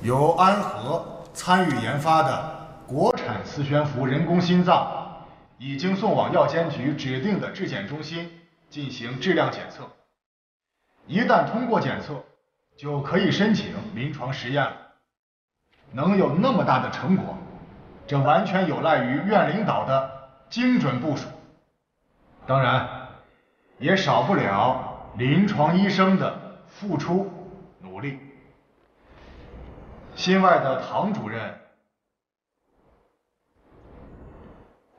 由安和参与研发的国产磁悬浮人工心脏，已经送往药监局指定的质检中心进行质量检测。一旦通过检测，就可以申请临床实验了。能有那么大的成果，这完全有赖于院领导的精准部署，当然，也少不了临床医生的付出努力。心外的唐主任，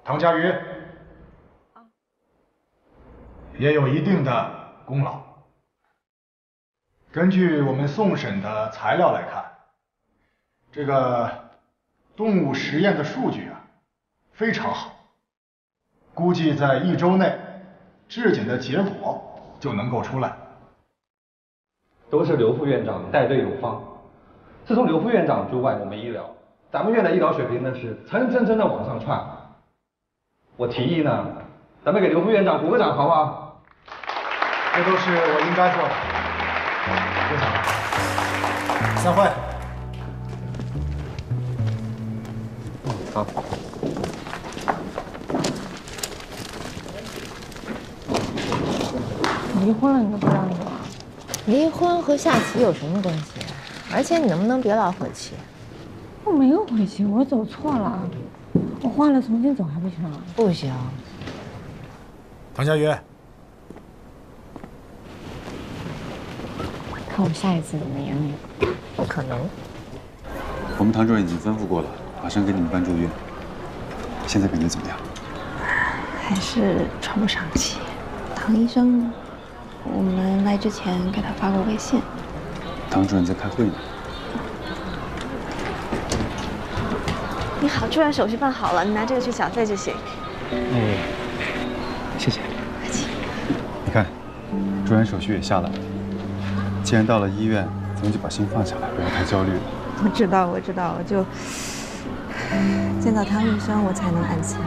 唐佳云，也有一定的功劳。根据我们送审的材料来看，这个动物实验的数据啊，非常好，估计在1周内，质检的结果就能够出来。都是刘副院长带队有方。自从刘副院长主管我们医疗，咱们院的医疗水平那是蹭蹭蹭的往上窜。我提议呢，咱们给刘副院长鼓个掌，好不好？这都是我应该做的。不讲了，散会。好。离婚了你都不让我？离婚和下棋有什么关系？而且你能不能别老悔棋？我没有悔棋，我走错了，我换了重新走还不行啊？不行。唐佳云，看我下一次怎么赢你。不可能。我们唐主任已经吩咐过了，马上给你们办住院。现在感觉怎么样？还是喘不上气。唐医生，我们来之前给他发过微信。唐主任在开会呢。你好，住院手续办好了，你拿这个去缴费就行。哎，谢谢。客气。你看，住院手续也下来了。既然到了医院，咱们就把心放下来，不要太焦虑了。我知道，我就见到汤医生，我才能安心。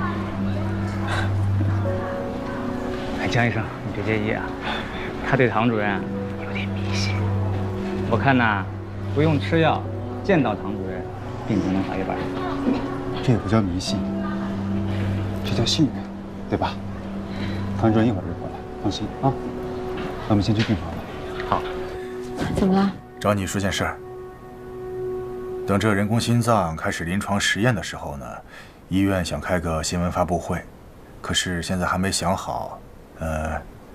哎，江医生，你别介意啊，他对唐主任有点迷信。我看呐，不用吃药，见到唐主任，病就能好一半。这也不叫迷信，这叫信任，对吧？唐主任一会儿就过来，放心啊。那我们先去病房吧。好。怎么了？找你说件事儿。等这人工心脏开始临床实验的时候呢，医院想开个新闻发布会，可是现在还没想好，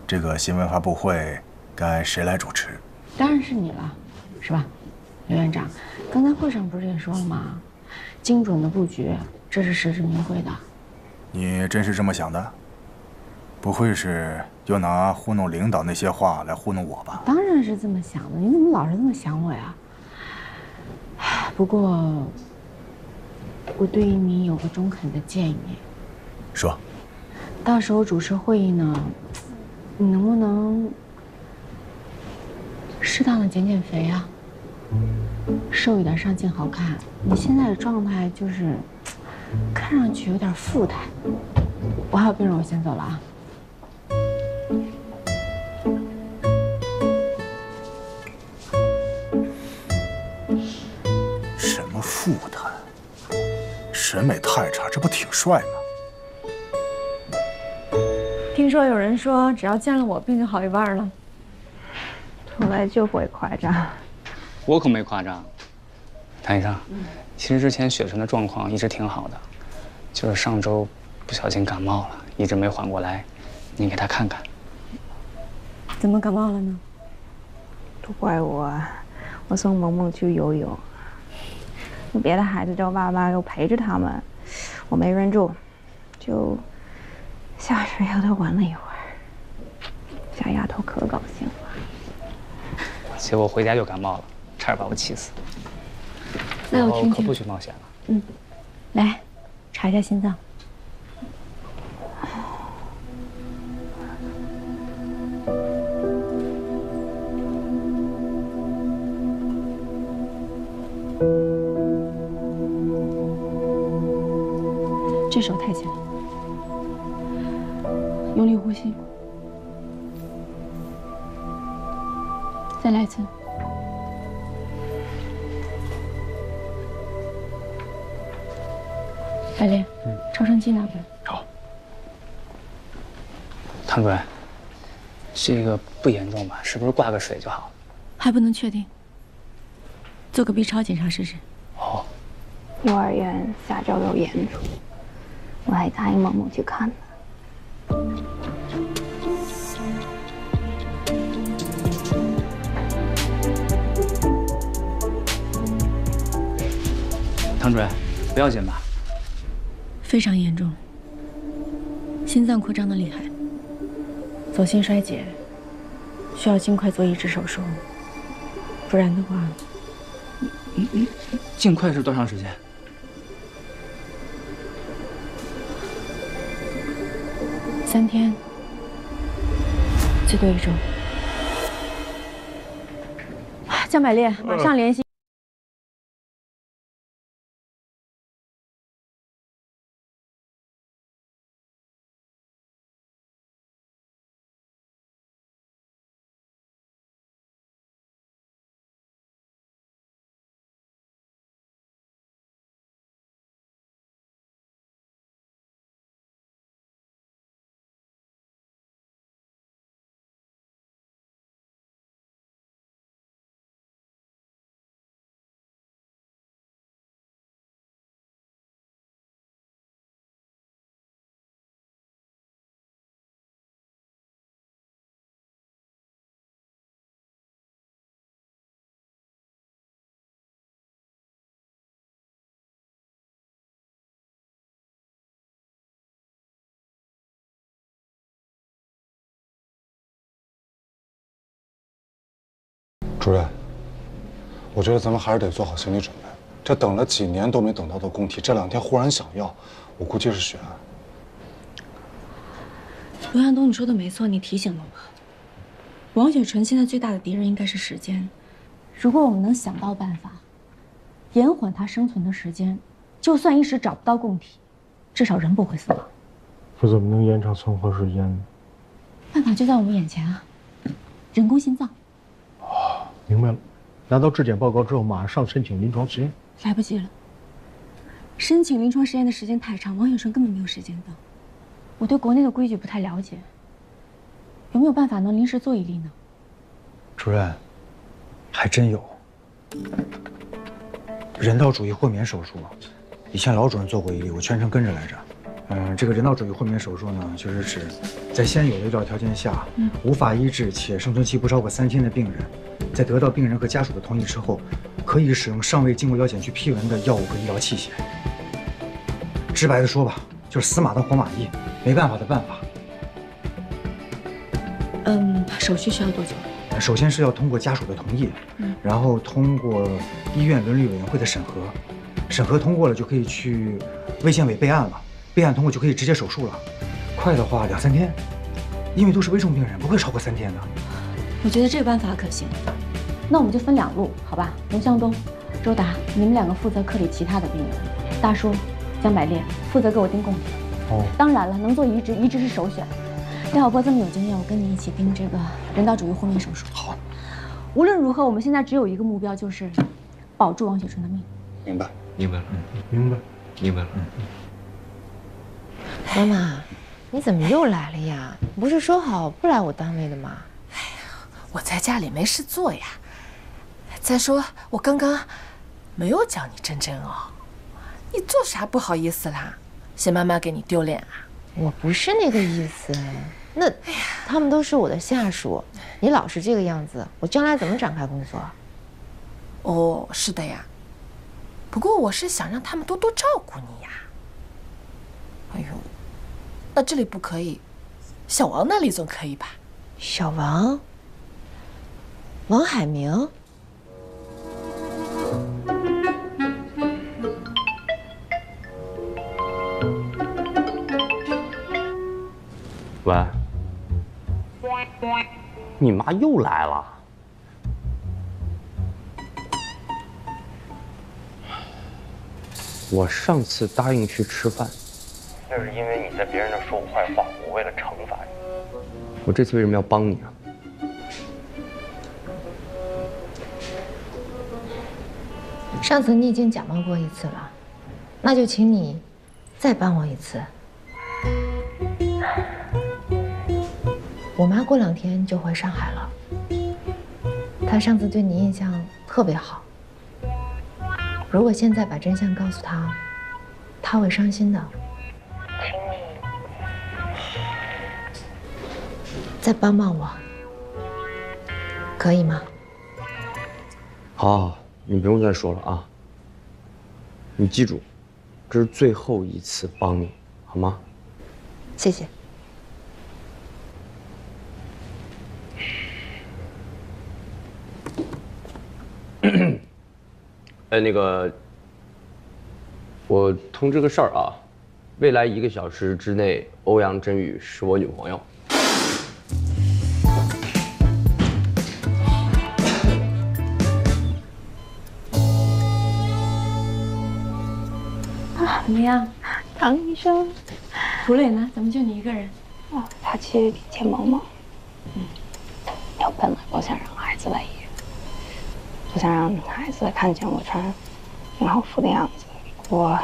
这个新闻发布会该谁来主持？当然是你了，是吧，刘院长？刚才会上不是也说了吗？精准的布局，这是实至名归的。你真是这么想的？不会是又拿糊弄领导那些话来糊弄我吧？当然是这么想的，你怎么老是这么想我呀？不过，我对于你有个中肯的建议。说。到时候主持会议呢，你能不能适当的减减肥啊？瘦一点上镜好看。你现在的状态就是看上去有点富态。我还有病人，我先走了啊。什么富态？审美太差，这不挺帅吗？听说有人说，只要见了我，病就好一半了。从来就会夸张。我可没夸张。唐医生，其实之前雪晨的状况一直挺好的，就是上周不小心感冒了，一直没缓过来。您给他看看。怎么感冒了呢？都怪我，我送萌萌去游泳，别的孩子叫爸爸又陪着他们，我没忍住，就下水游他玩了一会儿。小丫头可高兴了，结果回家又感冒了，差点把我气死。那我听听。可不许冒险了。嗯，来，查一下心脏。这手抬起来，用力呼吸，再来一次。百炼，超声机拿过来。好。唐主任，这个不严重吧？是不是挂个水就好了？还不能确定，做个 B 超检查试试。哦。幼儿园下周有演出，我还答应萌萌去看呢。唐主任，不要紧吧？非常严重，心脏扩张的厉害，左心衰竭，需要尽快做移植手术，不然的话，尽快是多长时间？3天，最多1周。江百烈，马上联系。主任，我觉得咱们还是得做好心理准备。这等了几年都没等到的供体，这2天忽然想要，我估计是血案。罗向东，你说的没错，你提醒了我。王雪纯现在最大的敌人应该是时间。如果我们能想到办法，延缓它生存的时间，就算一时找不到供体，至少人不会死亡。可怎么能延长存活时间呢？办法就在我们眼前啊，人工心脏。明白了，拿到质检报告之后，马上申请临床实验。来不及了，申请临床实验的时间太长，王雪纯根本没有时间等。我对国内的规矩不太了解，有没有办法能临时做一例呢？主任，还真有。人道主义豁免手术，以前老主任做过一例，我全程跟着来着。这个人道主义豁免手术呢，就是指在现有的医疗条件下，无法医治且生存期不超过3天的病人，在得到病人和家属的同意之后，可以使用尚未经过药检局批文的药物和医疗器械。直白的说吧，就是死马当活马医，没办法的办法。手续需要多久？首先是要通过家属的同意，然后通过医院伦理委员会的审核，审核通过了就可以去卫健委备案了。备案通过就可以直接手术了，快的话2、3天，因为都是危重病人，不会超过3天的。我觉得这个办法可行，那我们就分2路，好吧？龙向东、周达，你们2个负责科里其他的病人，大叔、江百烈负责给我盯供体。哦，当然了，能做移植，移植是首选。廖晓波这么有经验，我跟你一起盯这个人道主义豁免手术。好。无论如何，我们现在只有一个目标，就是保住王雪纯的命。明白，明白了，明白，明白了。妈妈，你怎么又来了呀？不是说好不来我单位的吗？哎呀，我在家里没事做呀。再说我刚刚没有叫你珍珍哦，你做啥不好意思啦？嫌妈妈给你丢脸啊？我不是那个意思。那他们都是我的下属，你老是这个样子，我将来怎么展开工作？哦，是的呀。不过我是想让他们多多照顾你呀。哎呦，那这里不可以，小王那里总可以吧？小王？王海明？喂，你妈又来了。我上次答应去吃饭，那是因为你在别人那说我坏话，我为了惩罚你。我这次为什么要帮你啊？上次你已经假冒过1次了，那就请你再帮我一次。我妈过2天就回上海了，她上次对你印象特别好。如果现在把真相告诉她，她会伤心的。请你再帮帮我，可以吗？好，你不用再说了啊。你记住，这是最后一次帮你，好吗？谢谢。那个，我通知个事儿啊，未来1个小时之内，欧阳真宇是我女朋友。怎么样，唐医生？涂磊呢？怎么就你一个人？哦，他去见萌萌。我本来不想让孩子来医院，不想让孩子看见我穿孕后服的样子。我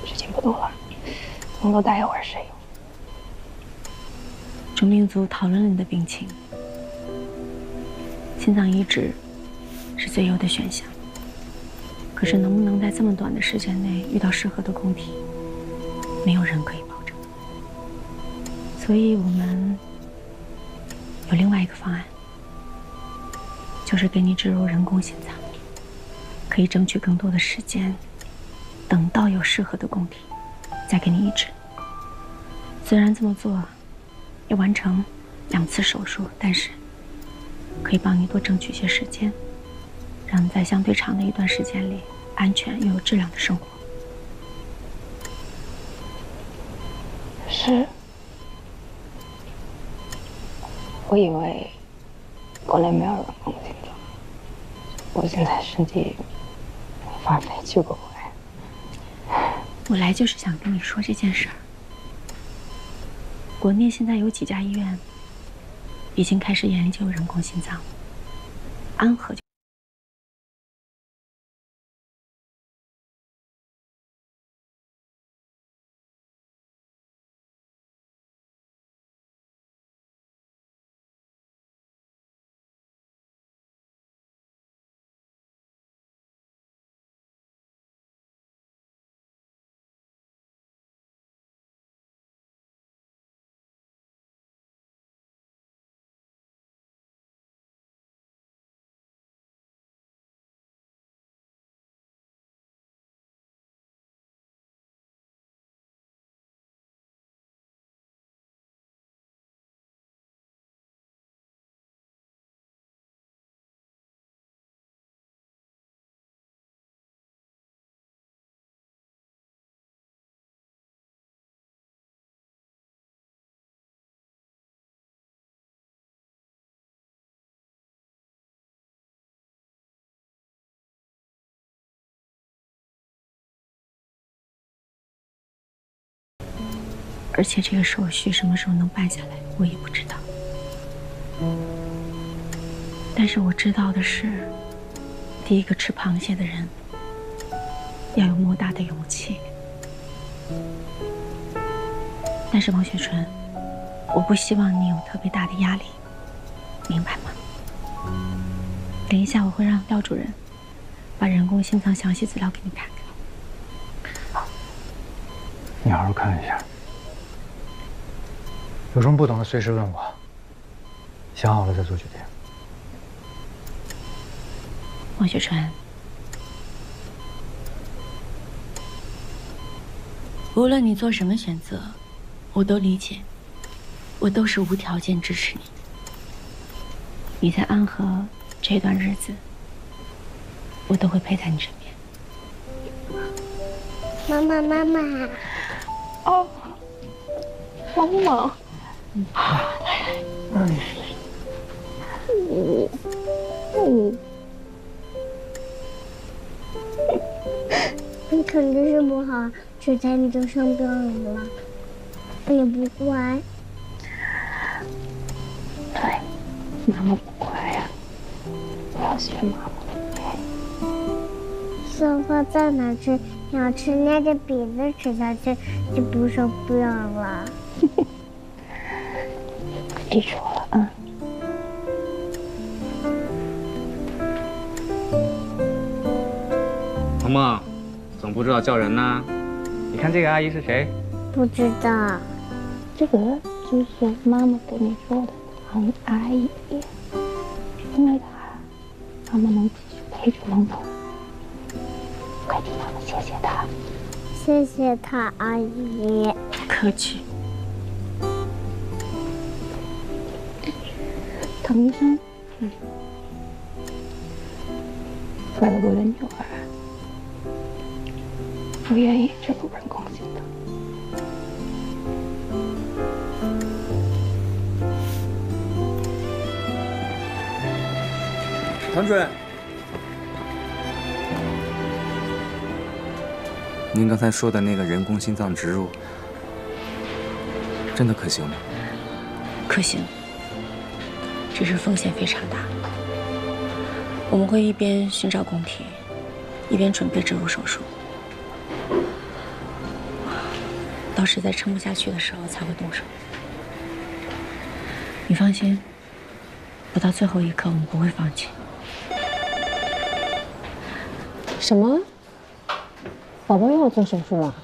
时间不多了，能多待一会儿是有。主病组讨论了你的病情，心脏移植是最优的选项。可是能不能在这么短的时间内遇到适合的供体，没有人可以保证。所以我们有另外一个方案，就是给你植入人工心脏，可以争取更多的时间，等到有适合的供体，再给你移植。虽然这么做要完成2次手术，但是可以帮你多争取些时间，让你在相对长的一段时间里，安全又有质量的生活。是，我以为国内没有人工心脏，我现在身体发肥去国外。我来就是想跟你说这件事儿。国内现在有几家医院已经开始研究人工心脏了，安和就。而且这个手续什么时候能办下来，我也不知道。但是我知道的是，第一个吃螃蟹的人要有莫大的勇气。但是王雪纯，我不希望你有特别大的压力，明白吗？等一下我会让廖主任把人工心脏详细资料给你看看。你好好看一下。有什么不懂的随时问我，想好了再做决定。王雪纯，无论你做什么选择，我都理解，我都是无条件支持你。你在安和这段日子，我都会陪在你身边。妈妈，妈妈，哦，萌萌。你肯定是不好，这才你就生病了，你不乖。对，妈妈不乖呀，我要学妈妈。鲜花在哪吃？要吃捏着鼻子吃下去，就不生病了。记住了啊。萌萌，总不知道叫人呢。你看这个阿姨是谁？不知道。这个就是妈妈跟你说的唐阿姨，因为她，妈妈能继续陪着萌萌。快替妈妈谢谢她。谢谢她，阿姨。不客气。唐医生，为了我的女儿，我愿意植入人工心脏。唐主任，您刚才说的那个人工心脏植入，真的可行吗？可行，只是风险非常大。我们会一边寻找供体，一边准备植入手术，到实在撑不下去的时候才会动手。你放心，不到最后一刻我们不会放弃。什么？宝宝又要做手术了？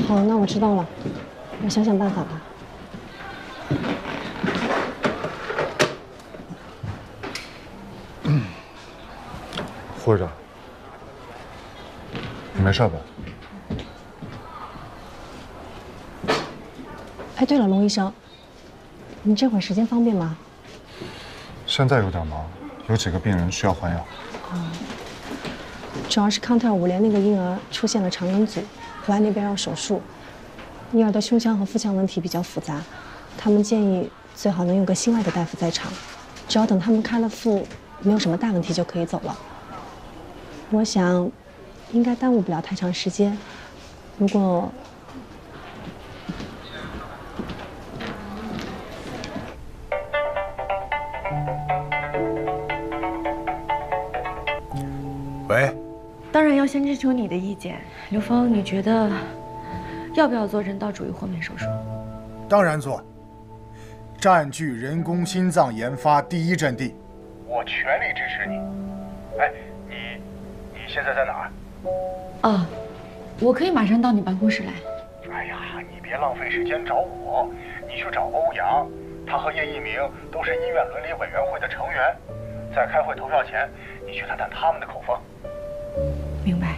好，那我知道了，我想想办法吧。护士长，你没事吧？哎，对了，龙医生，你这会儿时间方便吗？现在有点忙，有几个病人需要换药。主要是康特尔伍联那个婴儿出现了肠梗阻，国外那边要手术，婴儿的胸腔和腹腔问题比较复杂，他们建议最好能有个心外的大夫在场，只要等他们开了腹，没有什么大问题就可以走了。我想，应该耽误不了太长时间。如果喂，当然要先征求你的意见，刘峰，你觉得要不要做人道主义豁免手术？当然做，占据人工心脏研发第一阵地，我全力支持你。哎，你现在在哪儿？哦，我可以马上到你办公室来。哎呀，你别浪费时间找我，你去找欧阳，他和叶一鸣都是医院伦理委员会的成员，在开会投票前，你去探探他们的口风。明白。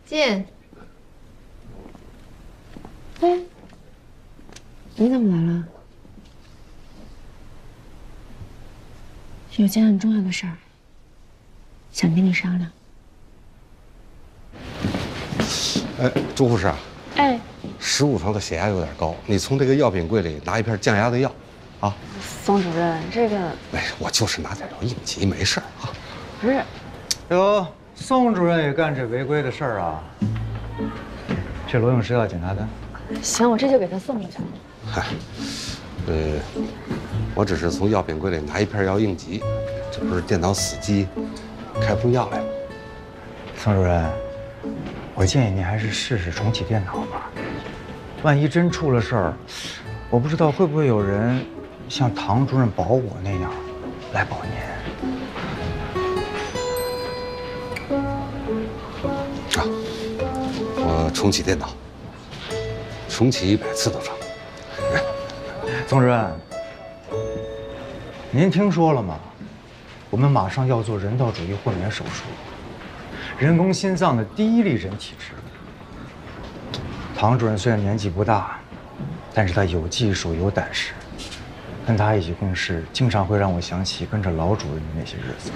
进。哎，你怎么来了？有件很重要的事儿，想跟你商量。哎，朱护士，哎，15床的血压有点高，你从这个药品柜里拿一片降压的药，啊。宋主任，这个没事，我就是拿点药应急，没事啊。不是。哟，宋主任也干这违规的事儿啊？这罗永石要检查单。行，我这就给他送过去。嗨，我只是从药品柜里拿一片药应急，这不是电脑死机，开不出药来了。宋主任，我建议您还是试试重启电脑吧。万一真出了事儿，我不知道会不会有人像唐主任保我那样来保您。啊，我重启电脑，重启100次都成。宋主任，您听说了吗？我们马上要做人道主义豁免手术，人工心脏的第一例人体植入。唐主任虽然年纪不大，但是他有技术有胆识，跟他一起共事，经常会让我想起跟着老主任的那些日子。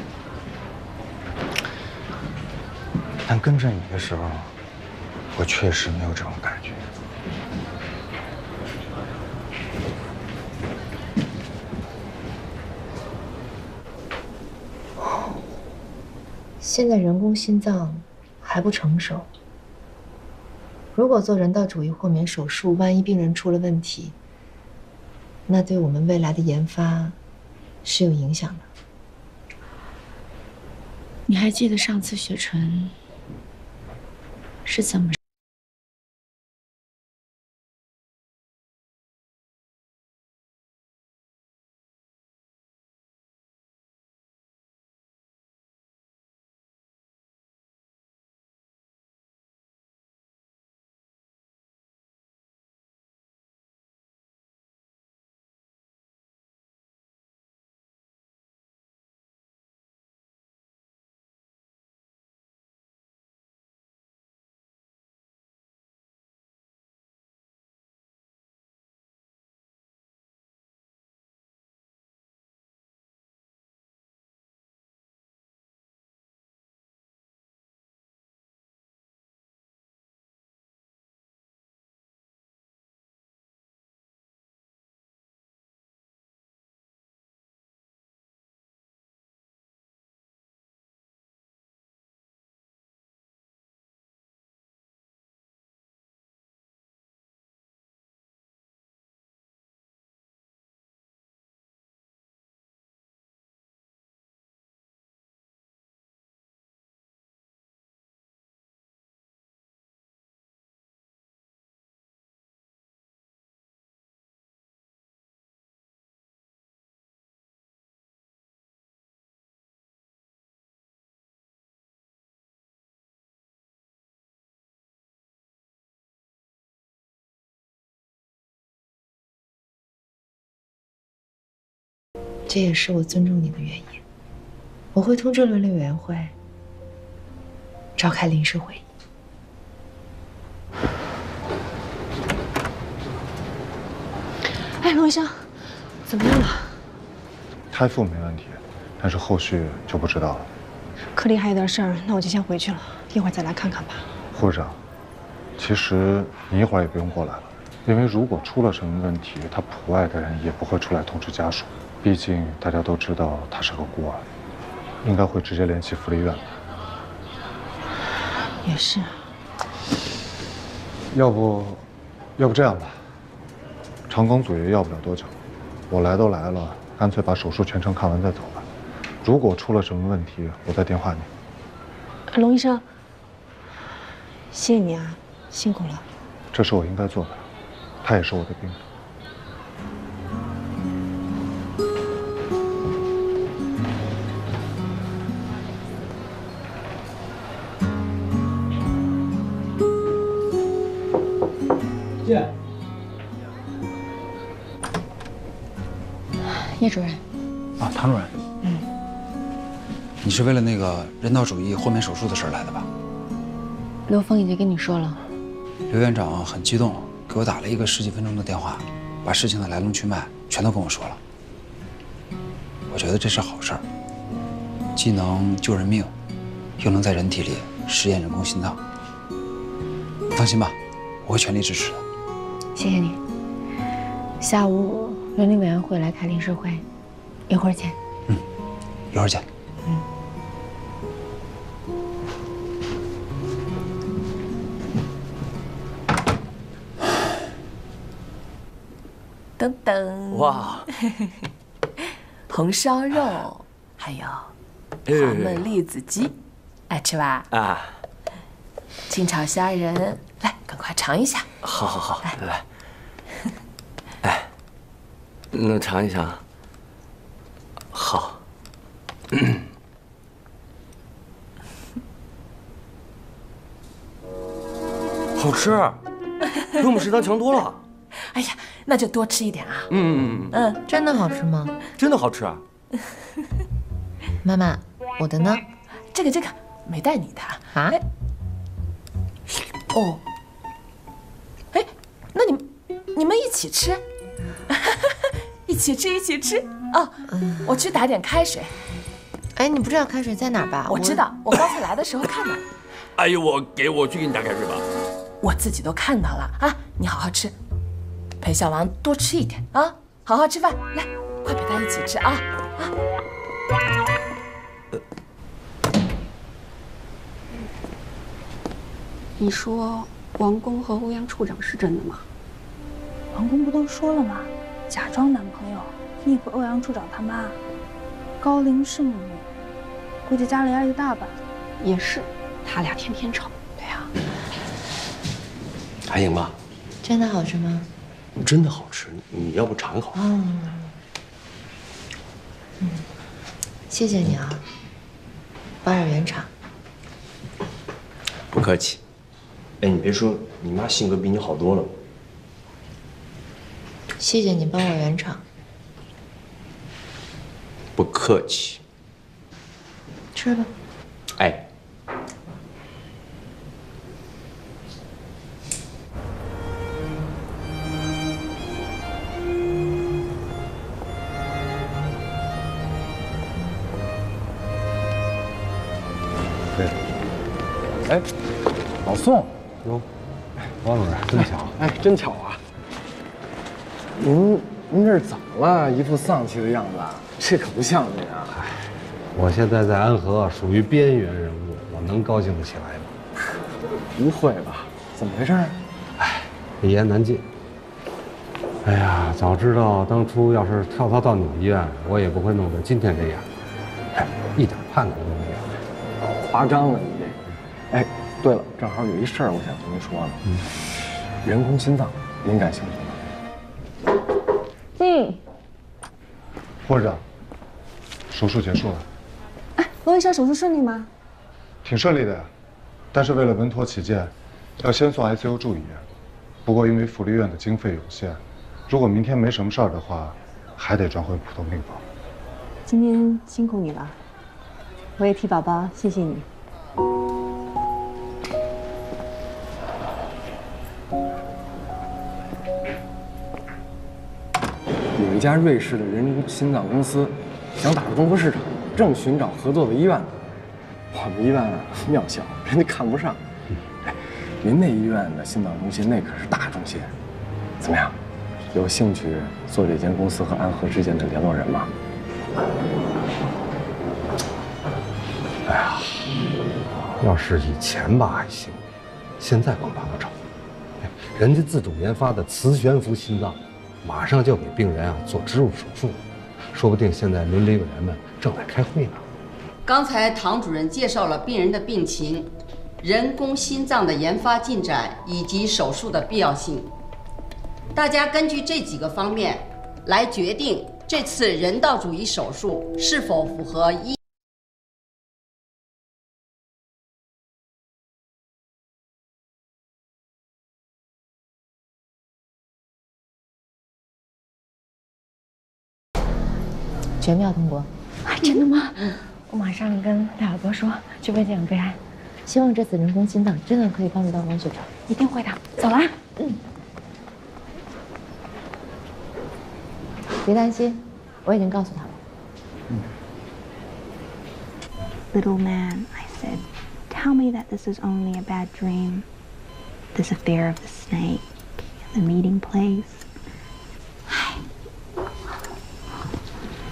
但跟着你的时候，我确实没有这种感觉。现在人工心脏还不成熟，如果做人道主义豁免手术，万一病人出了问题，那对我们未来的研发是有影响的。你还记得上次雪纯是怎么？这也是我尊重你的原因。我会通知伦理委员会召开临时会议。哎，龙医生，怎么样了？胎腹没问题，但是后续就不知道了。科里还有点事儿，那我就先回去了，一会儿再来看看吧。护士长，其实你一会儿也不用过来了，因为如果出了什么问题，他普外的人也不会出来通知家属。毕竟大家都知道他是个孤儿，应该会直接联系福利院吧。也是。要不这样吧，长庚组也要不了多久，我来都来了，干脆把手术全程看完再走吧。如果出了什么问题，我再电话你。龙医生，谢谢你啊，辛苦了。这是我应该做的，他也是我的病人。叶主任。啊，唐主任。你是为了那个人道主义豁免手术的事来的吧？刘峰已经跟你说了。刘院长很激动，给我打了一个10几分钟的电话，把事情的来龙去脉全都跟我说了。我觉得这是好事儿，既能救人命，又能在人体里实验人工心脏。你放心吧，我会全力支持的。谢谢你。下午伦理委员会来开临时会，一会儿见。一会儿见。等等，哇，红烧肉，还有黄焖栗子鸡，爱吃吧？啊，清炒虾仁，来，赶快尝一下。好，好，好，来，哎，能尝一尝？好，好吃，比我们食堂强多了。哎呀，那就多吃一点啊。真的好吃吗？真的好吃啊。妈妈，我的呢？这个没带你的啊？哦，哎，那你们一起吃，一起吃哦。我去打点开水。哎，你不知道开水在哪儿吧？我知道，我刚才来的时候看到。哎呦，我去给你打开水吧。我自己都看到了啊！你好好吃，陪小王多吃一点啊！好好吃饭，来，快陪他一起吃啊！你说王工和欧阳处长是真的吗？王工不都说了吗？假装男朋友逆回欧阳处长他妈，高龄圣母，估计家里压力大吧。也是，他俩天天吵。对呀。还行吧。真的好吃吗？真的好吃，你要不尝一口？谢谢你啊，帮我圆场。不客气。哎，你别说，你妈性格比你好多了。谢谢你帮我圆场。不客气。吃吧。哎。对。哎，老宋。哟，王主任，真巧。哎，真巧啊。您这是怎么了？一副丧气的样子，这可不像您啊。哎，我现在在安和属于边缘人物，我能高兴得起来吗？不会吧？怎么回事？哎，一言难尽。哎呀，早知道当初要是跳槽到你们医院，我也不会弄得今天这样。哎，一点盼头都没有。夸张了你这。哎，对了，正好有一事儿我想跟您说呢。人工心脏，您感兴趣吗？霍士长，手术结束了。哎，罗医生，手术顺利吗？挺顺利的呀，但是为了稳妥起见，要先送 ICU 住一夜。不过因为福利院的经费有限，如果明天没什么事儿的话，还得转回普通病房。今天辛苦你了，我也替宝宝谢谢你。有一家瑞士的人工心脏公司想打入中国市场，正寻找合作的医院呢。我们医院庙小，人家看不上。哎，您那医院的心脏中心那可是大中心，怎么样？有兴趣做这间公司和安和之间的联络人吗？哎呀，要是以前吧还行，现在恐怕不成。人家自主研发的磁悬浮心脏，马上就给病人做植入手术，说不定现在伦理委员们正在开会呢。刚才唐主任介绍了病人的病情、人工心脏的研发进展以及手术的必要性。大家根据这几个方面来决定这次人道主义手术是否符合医。全票通过。啊，真的吗？我马上跟戴老伯说，去为这样备案。希望这次人工心脏真的可以帮助到王学长。一定会的。走了。别担心，我已经告诉他了。Little man, I said, tell me that this is only a bad dream. This affair of the snake, the meeting place.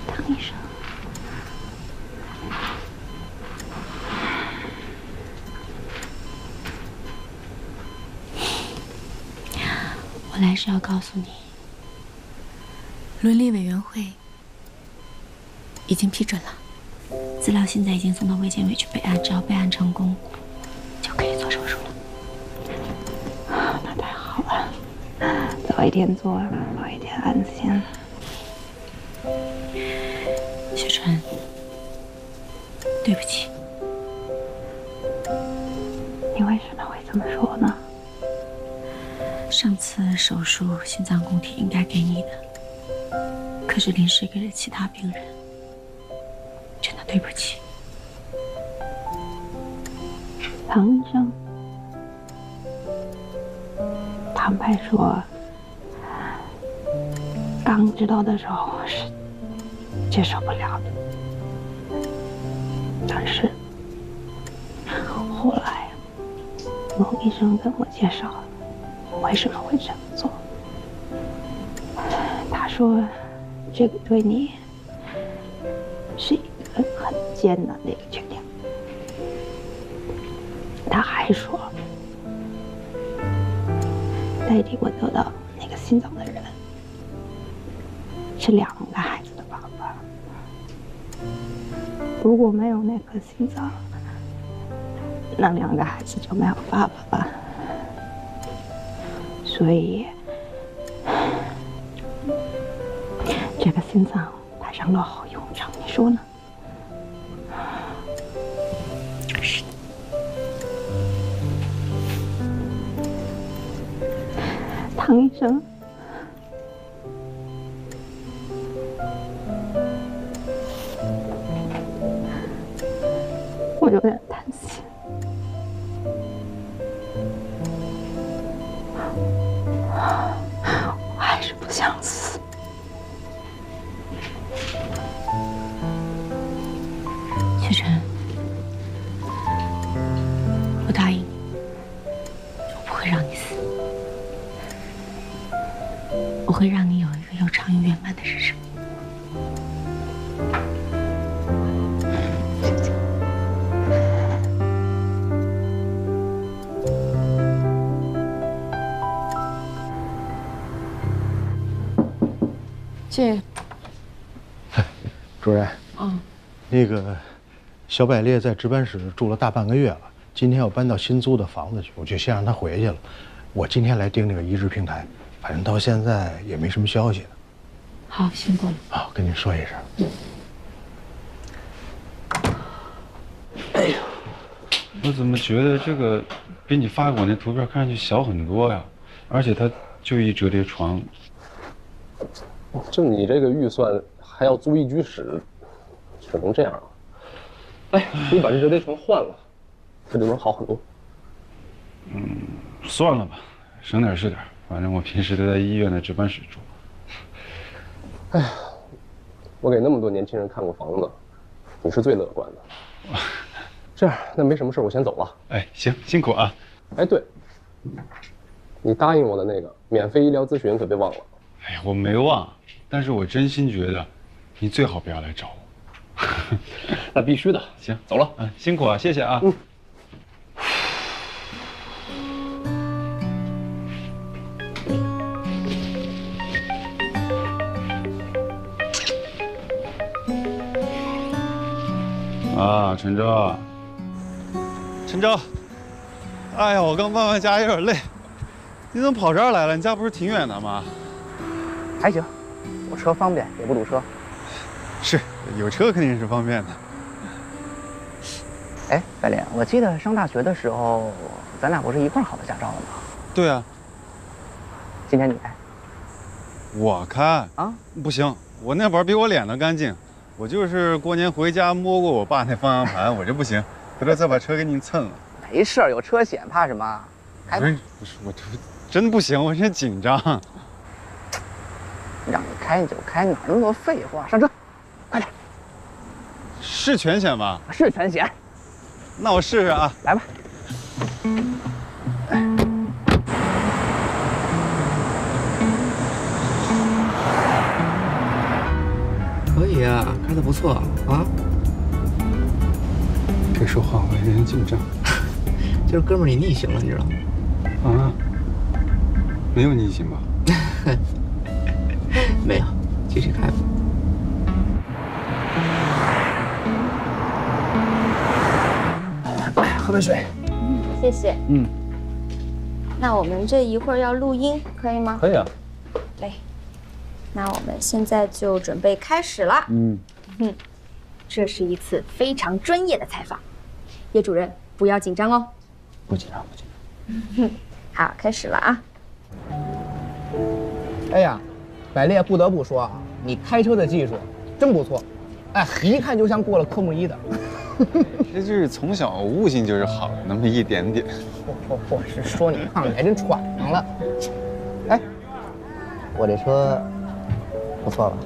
唐医生，我来是要告诉你，伦理委员会已经批准了，资料现在已经送到卫健委去备案，只要备案成功，就可以做手术了。那太好了，早一天做，早一天安心。雪晨，对不起。你为什么会这么说呢？上次手术心脏供体应该给你的，可是临时给了其他病人，真的对不起。唐医生，坦白说，刚知道的时候我是接受不了的，但是后来某医生跟我介绍了为什么会这么做。他说这个对你是一个很艰难的一个决定。他还说代替我得到那个心脏的人是2个孩子的爸爸。如果没有那颗心脏，那2个孩子就没有爸爸了。所以，这个心脏派上了好用场，你说呢？是的。唐医生，我有点担心。我还是不想死。雪晨，我答应你，我不会让你死，我会让你有一个又长又圆满的人生。进。主任。那个小百列在值班室住了大半个月了，今天要搬到新租的房子去，我就先让他回去了。我今天来盯这个移植平台，反正到现在也没什么消息。好，辛苦了。好，跟您说一声。哎呦，我怎么觉得这个比你发给我那图片看上去小很多呀？而且它就一折叠床。就你这个预算，还要租一居室，只能这样了。哎，你把这折叠床换了，这就能好很多。算了吧，省点是点，反正我平时都在医院的值班室住。哎呀，我给那么多年轻人看过房子，你是最乐观的。这样，那没什么事，我先走了。哎，行，辛苦啊。哎，对，你答应我的那个免费医疗咨询可别忘了。哎呀，我没忘，但是我真心觉得，你最好不要来找我。那必须的。行，走了。辛苦啊，谢谢啊。啊，陈舟，陈舟，哎呀，我刚搬完家有点累，你怎么跑这儿来了？你家不是挺远的吗？还行，我车方便，也不堵车。是，有车肯定是方便的。哎，白莲，我记得上大学的时候，咱俩不是一块儿考的驾照的吗？对啊。今天你开？我开啊？不行，我那本比我脸都干净。我就是过年回家摸过我爸那方向盘，我这不行，回头再把车给你蹭了。没事，有车险，怕什么？不是，我真不行，我真紧张。让你开你就开，哪那么多废话？上车，快点。是全险吧？是全险。那我试试啊，来吧。可以啊，开得不错啊。别说话，我有点紧张。今儿哥们儿你逆行了，你知道吗？啊？没有逆行吧？没有，继续开吧。喝杯水。谢谢。那我们这一会儿要录音，可以吗？可以啊。嘞，那我们现在就准备开始了。这是一次非常专业的采访，叶主任不要紧张哦。不紧张，不紧张。好，开始了啊。哎呀，百烈不得不说啊，你开车的技术真不错，哎，一看就像过了科目1的。这就是从小悟性就是好了那么一点点。嚯，是说你胖，你还真喘上了。哎，我这车不错吧？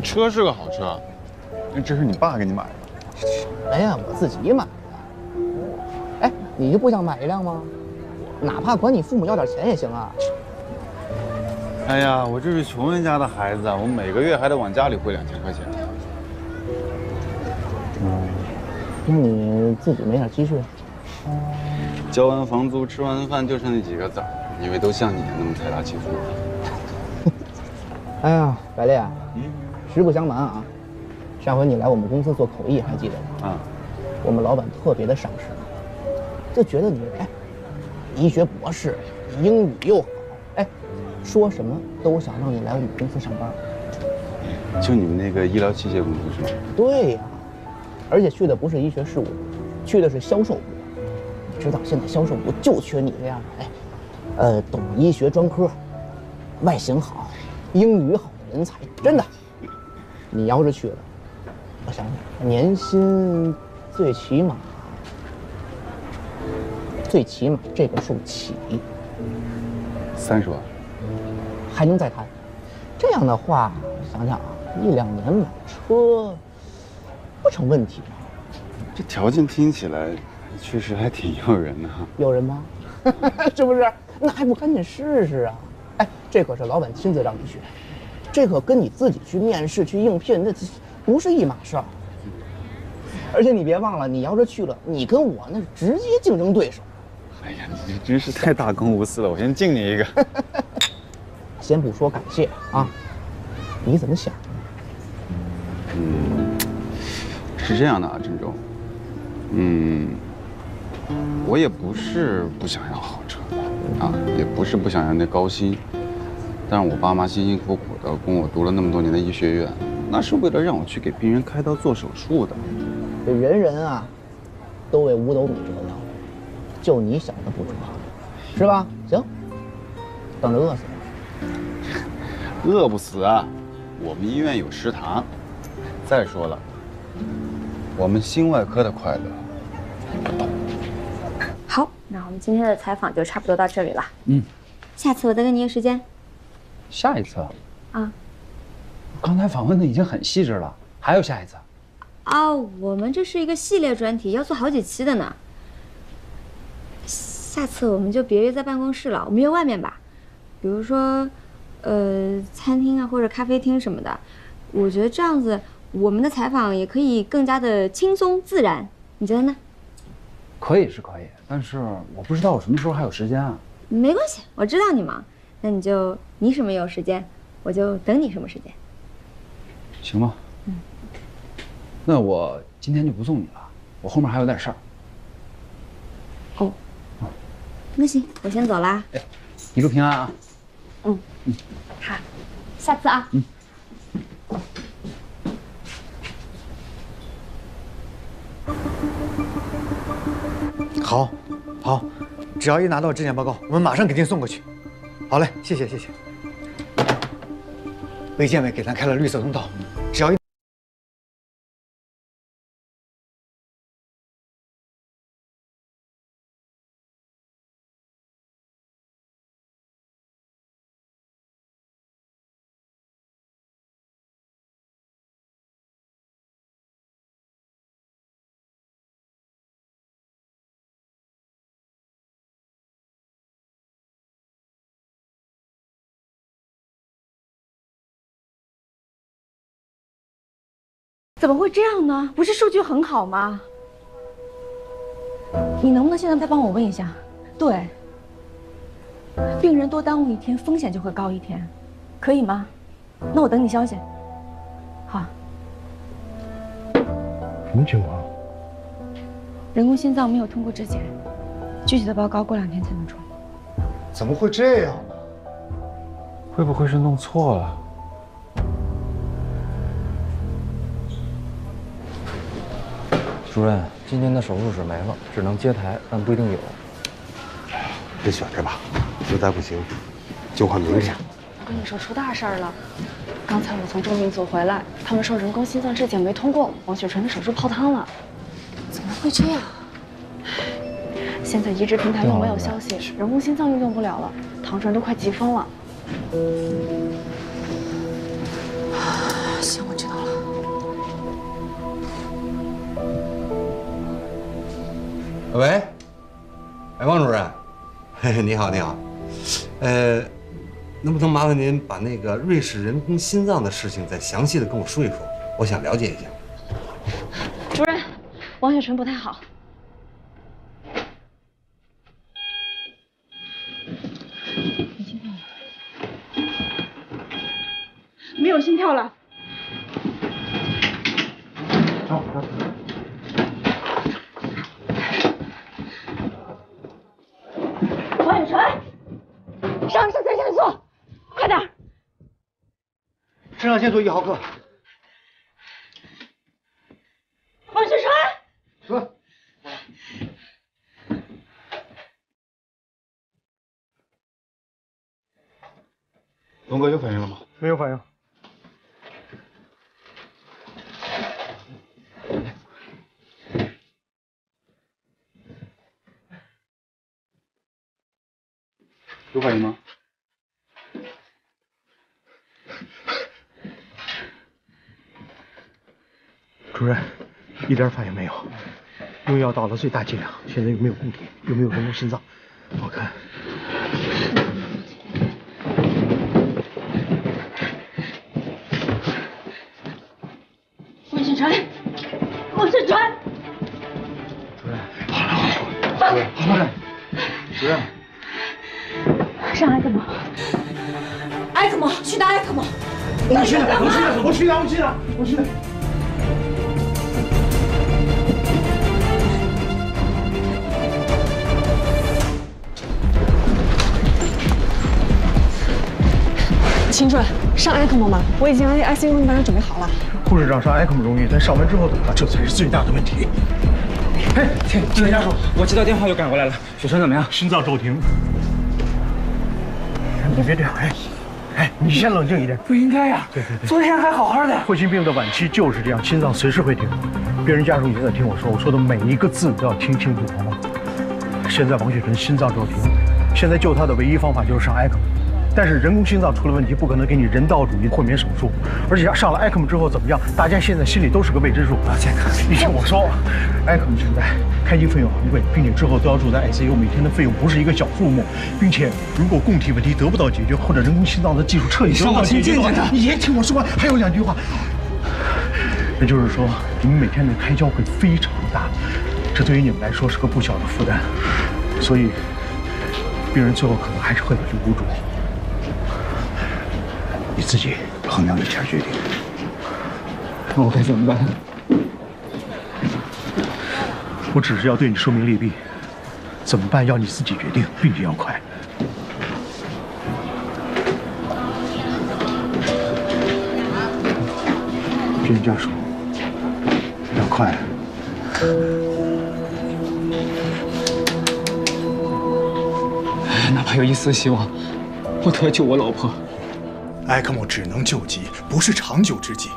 车是个好车，这是你爸给你买的。哎呀，我自己买的。哎，你就不想买一辆吗？哪怕管你父母要点钱也行啊。哎呀，我这是穷人家的孩子，我每个月还得往家里汇2000块钱。那你自己没点积蓄？交完房租，吃完饭就剩那几个子儿，以为都像你那么财大气粗的。哎呀，百烈，实不相瞒啊，上回你来我们公司做口译还记得吗？啊，我们老板特别的赏识，就觉得你医学博士，英语又好，说什么都想让你来我们公司上班。就你们那个医疗器械公司是吗？对呀，而且去的不是医学事务部，去的是销售部。你知道现在销售部就缺你这样的，懂医学专科，外形好，英语好的人才，真的。你要是去了，我想想，年薪最起码这个数起30万，还能再谈。这样的话，想想啊，1、2年买车不成问题。这条件听起来确实还挺诱人的。诱人吗？是不是？那还不赶紧试试啊？这可是老板亲自让你学，这可跟你自己去面试去应聘那不是一码事儿。而且你别忘了，你要是去了，你跟我那是直接竞争对手。哎呀，你这真是太大公无私了，我先敬你一个。先不说感谢啊，你怎么想？是这样的啊，郑重。我也不是不想要豪车啊，也不是不想要那高薪，但是我爸妈辛辛苦苦的供我读了那么多年的医学院，那是为了让我去给病人开刀做手术的。这人啊，都为五斗米折腰，就你想的不折，是吧？行，等着饿死吧。饿不死啊，我们医院有食堂。再说了，我们心外科的快乐你不懂。好，那我们今天的采访就差不多到这里了。下次我再跟你约时间。下一次啊？刚才访问的已经很细致了，还有下一次？我们这是一个系列专题，要做好几期的呢。下次我们就别约在办公室了，我们约外面吧，比如说，餐厅啊或者咖啡厅什么的。我觉得这样子，我们的采访也可以更加的轻松自然，你觉得呢？可以是可以，但是我不知道我什么时候还有时间啊。没关系，我知道你忙，那你什么有时间，我就等你什么时间。行吧。那我今天就不送你了，我后面还有点事儿。那行，我先走啦。一路平安啊。好，下次啊。好，只要一拿到质检报告，我们马上给您送过去。好嘞，谢谢。卫健委给咱开了绿色通道，只要一。怎么会这样呢？不是数据很好吗？你能不能现在再帮我问一下？对，病人多耽误一天，风险就会高一天，可以吗？那我等你消息。好。什么情况？人工心脏没有通过质检，具体的报告过2天才能出。怎么会这样呢？会不会是弄错了？主任，今天的手术室没了，只能接台，但不一定有。别选这吧，实在不行就换明天。我跟你说出大事儿了，刚才我从重病组回来，他们说人工心脏质检没通过，王雪纯的手术泡汤了。怎么会这样？现在移植平台又没有消息，人工心脏又用不了了，唐主任都快急疯了。行，我知道了。喂，王主任，你好，能不能麻烦您把那个瑞士人工心脏的事情再详细的跟我说一说？我想了解一下。主任，王雪纯不太好。没有心跳了。王雨辰，上3线索，快点！肾上腺素1毫克。王雪辰，说。龙哥有反应了吗？没有反应。有反应吗？主任，一点反应没有。用药到了最大剂量，现在有没有供体？有没有人工心脏？我看。王雪辰，王雪辰。主任，好了，主任，主任。上埃克莫，埃克莫，去拿埃克莫。我去的。秦主任，上埃克莫吗？我已经让 ICU 那边人准备好了。护士长上埃克莫容易，但上完之后怎么办？这才是最大的问题。哎，这位家属，我接到电话就赶过来了。雪辰怎么样？心脏骤停。你别这样，你先冷静一点。不应该呀。对，昨天还好好的。霍心病的晚期就是这样，心脏随时会停。病人家属已经在听我说的每一个字都要听清楚，好吗？现在王雪辰心脏骤停，现在救他的唯一方法就是上埃克莫。但是人工心脏出了问题，不可能给你人道主义豁免手术，而且上了埃克莫之后怎么样，大家现在心里都是个未知数。老健康，你听我说，埃克莫现在开机费用昂贵，并且之后都要住在 ICU， 每天的费用不是一个小数目，并且如果供体问题得不到解决，或者人工心脏的技术彻底得不到解决的话，你也听我说完，还有2句话。也就是说，你们每天的开销会非常大，这对于你们来说是个不小的负担，所以病人最后可能还是会把这无主。你自己衡量一下决定。那我该怎么办？我只是要对你说明利弊，怎么办要你自己决定，并且要快。病人家属要快。哪怕有一丝希望，我都要救我老婆。埃克莫只能救急，不是长久之计。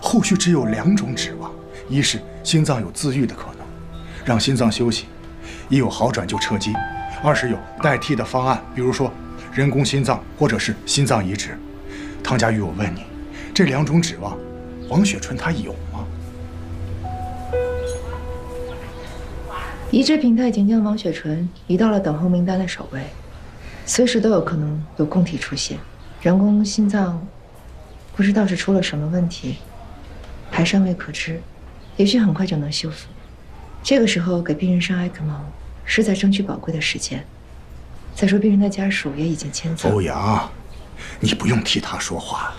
后续只有2种指望：一是心脏有自愈的可能，让心脏休息，一有好转就撤机；二是有代替的方案，比如说人工心脏或者是心脏移植。汤佳玉，我问你，这2种指望，王雪纯她有吗？移植平台已经将王雪纯移到了等候名单的首位，随时都有可能有供体出现。人工心脏不知道是出了什么问题，还尚未可知，也许很快就能修复。这个时候给病人上埃克莫，是在争取宝贵的时间。再说病人的家属也已经签字。欧阳，你不用替他说话，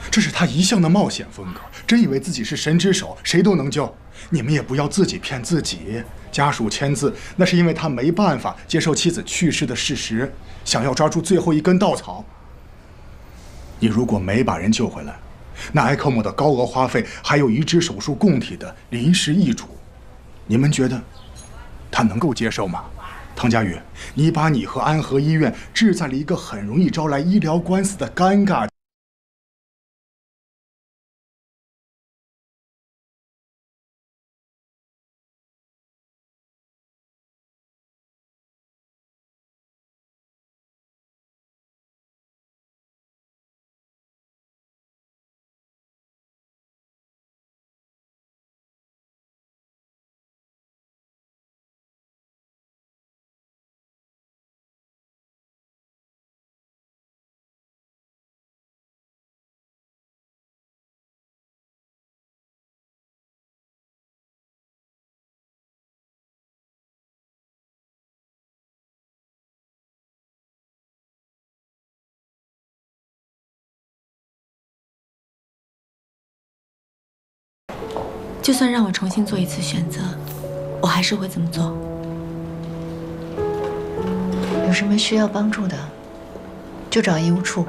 这是他一向的冒险风格。真以为自己是神之手，谁都能救？你们也不要自己骗自己。家属签字，那是因为他没办法接受妻子去世的事实，想要抓住最后一根稻草。你如果没把人救回来，那埃克莫的高额花费，还有移植手术供体的临时易主，你们觉得他能够接受吗？汤佳宇，你把你和安和医院置在了一个很容易招来医疗官司的尴尬就算让我重新做一次选择，我还是会这么做。有什么需要帮助的，就找医务处。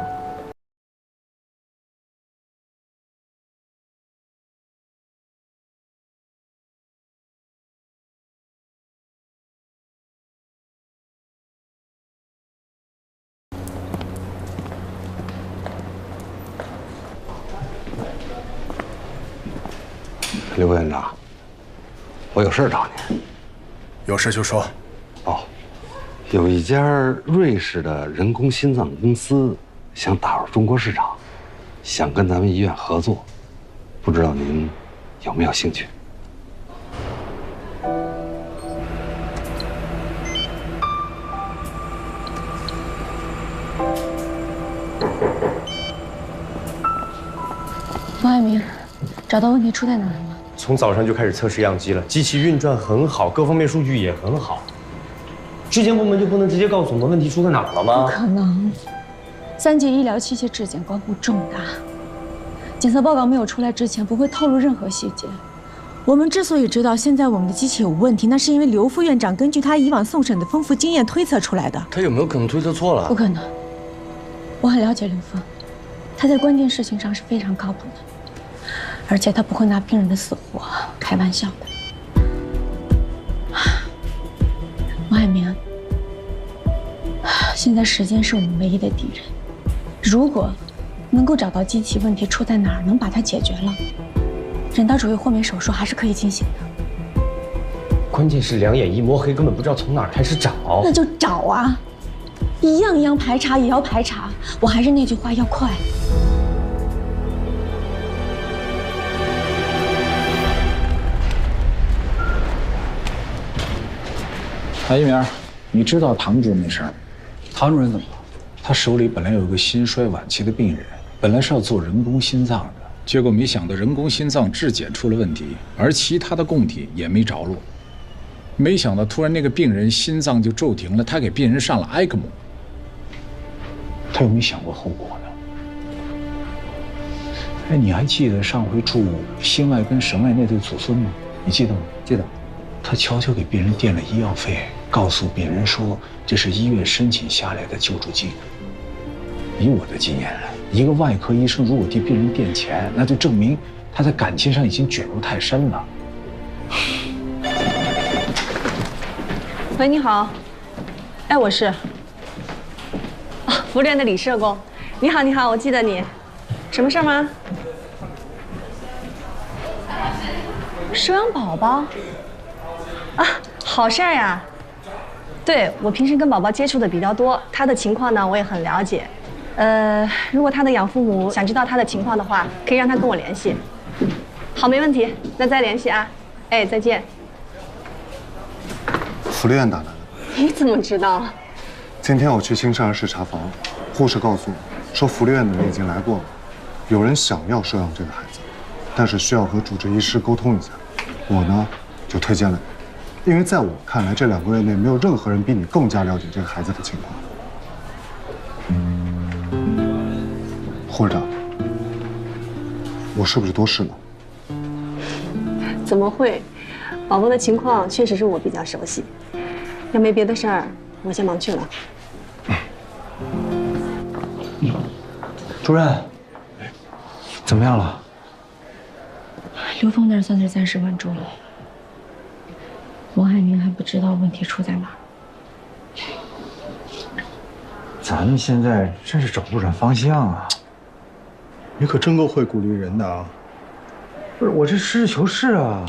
刘副院长，我有事找您。有事就说。哦，有一家瑞士的人工心脏公司想打入中国市场，想跟咱们医院合作，不知道您有没有兴趣？王爱明，找到问题出在哪儿了吗？从早上就开始测试样机了，机器运转很好，各方面数据也很好。质检部门就不能直接告诉我们问题出在哪儿了吗？不可能，3级医疗器械质检关乎重大，检测报告没有出来之前不会透露任何细节。我们之所以知道现在我们的机器有问题，那是因为刘副院长根据他以往送审的丰富经验推测出来的。他有没有可能推测错了？不可能，我很了解刘峰，他在关键事情上是非常靠谱的。而且他不会拿病人的死活开玩笑的。王海明，现在时间是我们唯一的敌人。如果能够找到机器问题出在哪儿，能把它解决了，人道主义豁免手术还是可以进行的。关键是两眼一摸黑，根本不知道从哪儿开始找。那就找啊，一样一样排查，也要排查。我还是那句话，要快。一鸣，你知道唐主任那事儿？唐主任怎么了？他手里本来有一个心衰晚期的病人，本来是要做人工心脏的，结果没想到人工心脏质检出了问题，而其他的供体也没着落。没想到突然那个病人心脏就骤停了，他给病人上了ECMO。他有没有想过后果呢？哎，你还记得上回住心外跟神外那对祖孙吗？你记得吗？记得。他悄悄给病人垫了医药费，告诉病人说这是医院申请下来的救助金。以我的经验，一个外科医生如果替病人垫钱，那就证明他在感情上已经卷入太深了。喂，你好。哎，我是。啊，福联的李社工。你好，你好，我记得你。什么事吗？收养宝宝。啊，好事儿呀！对，我平时跟宝宝接触的比较多，他的情况呢我也很了解。如果他的养父母想知道他的情况的话，可以让他跟我联系。好，没问题，那再联系啊。哎，再见。福利院打来的。你怎么知道？今天我去新生儿室查房，护士告诉我说福利院的人已经来过了，有人想要收养这个孩子，但是需要和主治医师沟通一下。我呢就推荐了你。因为在我看来，这2个月内没有任何人比你更加了解这个孩子的情况。护士长，我是不是多事了？怎么会？宝宝的情况确实是我比较熟悉。要没别的事儿，我先忙去了。主任，怎么样了？刘峰那儿算是暂时稳住了。王海明还不知道问题出在哪儿。咱们现在真是找不准方向啊！你可真够会鼓励人的啊！不是，我这实事求是啊。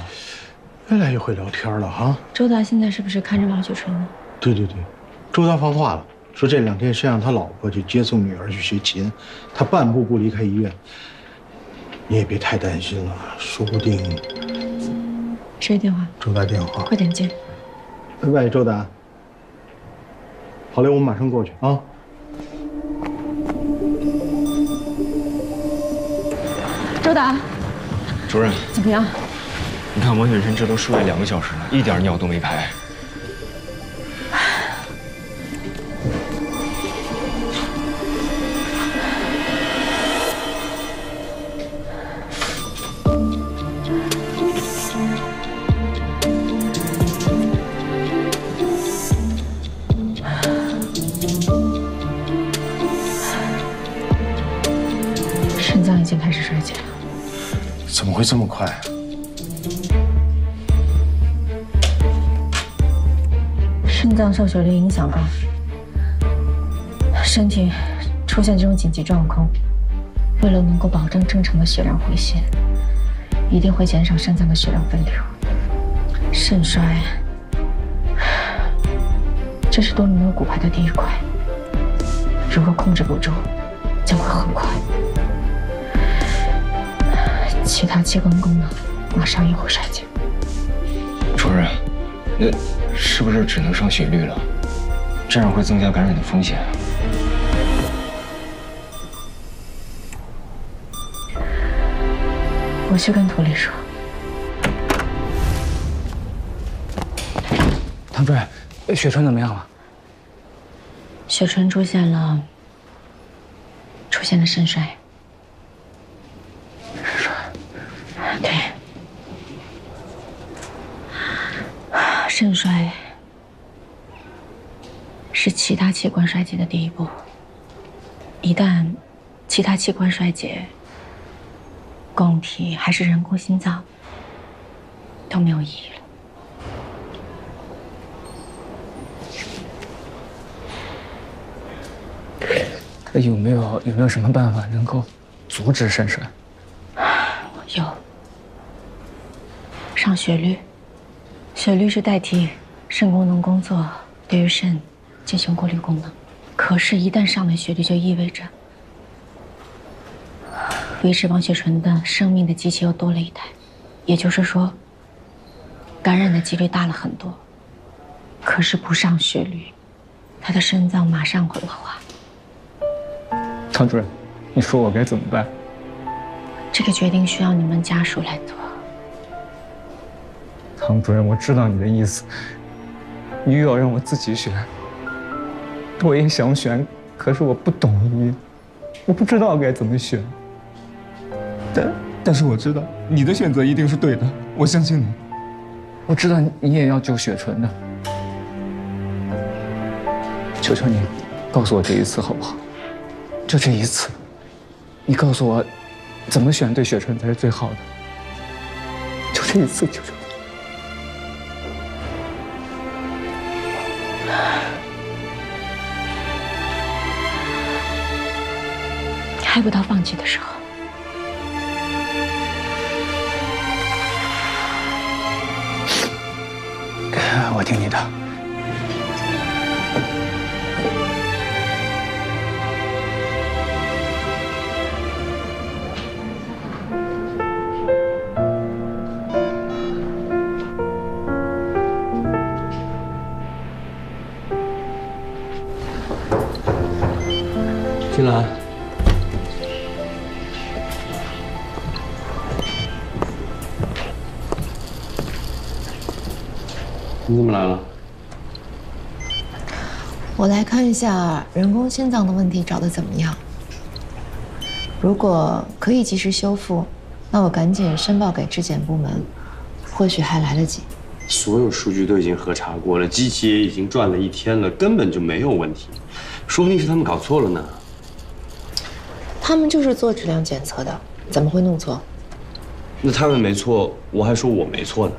越来越会聊天了哈。周达现在是不是看着王雪春呢？对对对，周达放话了，说这2天先让他老婆去接送女儿去学琴，他半步不离开医院。你也别太担心了，说不定。谁电话？周达电话，快点接。喂，周达。好嘞，我们马上过去啊。周达，主任，怎么样？你看王雪晨这都输液2个小时了，一点尿都没排。脏已经开始衰竭了。怎么会这么快？肾脏受血率影响大，身体出现这种紧急状况，为了能够保证正常的血量回血，一定会减少肾脏的血量分流。肾衰，这是多米诺骨牌的第一块，如果控制不住，将会很快。其他器官功能马上也会衰减。主任，那是不是只能上血滤了？这样会增加感染的风险啊。我去跟涂丽说。唐主任，雪纯怎么样了？雪纯出现了肾衰。对，肾衰是其他器官衰竭的第一步。一旦其他器官衰竭，供体还是人工心脏都没有意义了。有没有什么办法能够阻止肾衰？有，上血滤。血滤是代替肾功能工作，对于肾进行过滤功能。可是，一旦上了血滤，就意味着维持王雪纯的生命的机器又多了一台，也就是说，感染的几率大了很多。可是不上血滤，她的肾脏马上会恶化。唐主任，你说我该怎么办？这个决定需要你们家属来做。唐主任，我知道你的意思，你又要让我自己选，我也想选，可是我不懂医，我不知道该怎么选。但是我知道你的选择一定是对的，我相信你。我知道你也要救雪纯的，求求你，告诉我这一次好不好？就这一次，你告诉我，怎么选对雪纯才是最好的？就这一次，求求你。还不到放弃的时候。我听你的。金兰，你怎么来了？我来看一下人工心脏的问题找得怎么样。如果可以及时修复，那我赶紧申报给质检部门，或许还来得及。所有数据都已经核查过了，机器也已经转了1天了，根本就没有问题。说不定是他们搞错了呢。他们就是做质量检测的，怎么会弄错？那他们没错，我还说我没错呢。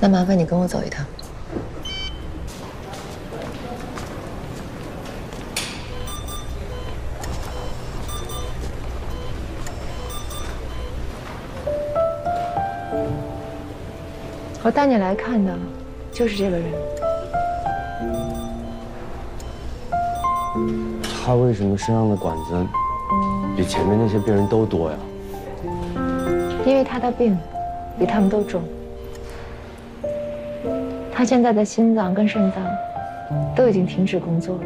那麻烦你跟我走一趟。我带你来看的，就是这个人。他为什么身上的管子比前面那些病人都多呀？因为他的病比他们都重。他现在的心脏跟肾脏都已经停止工作了，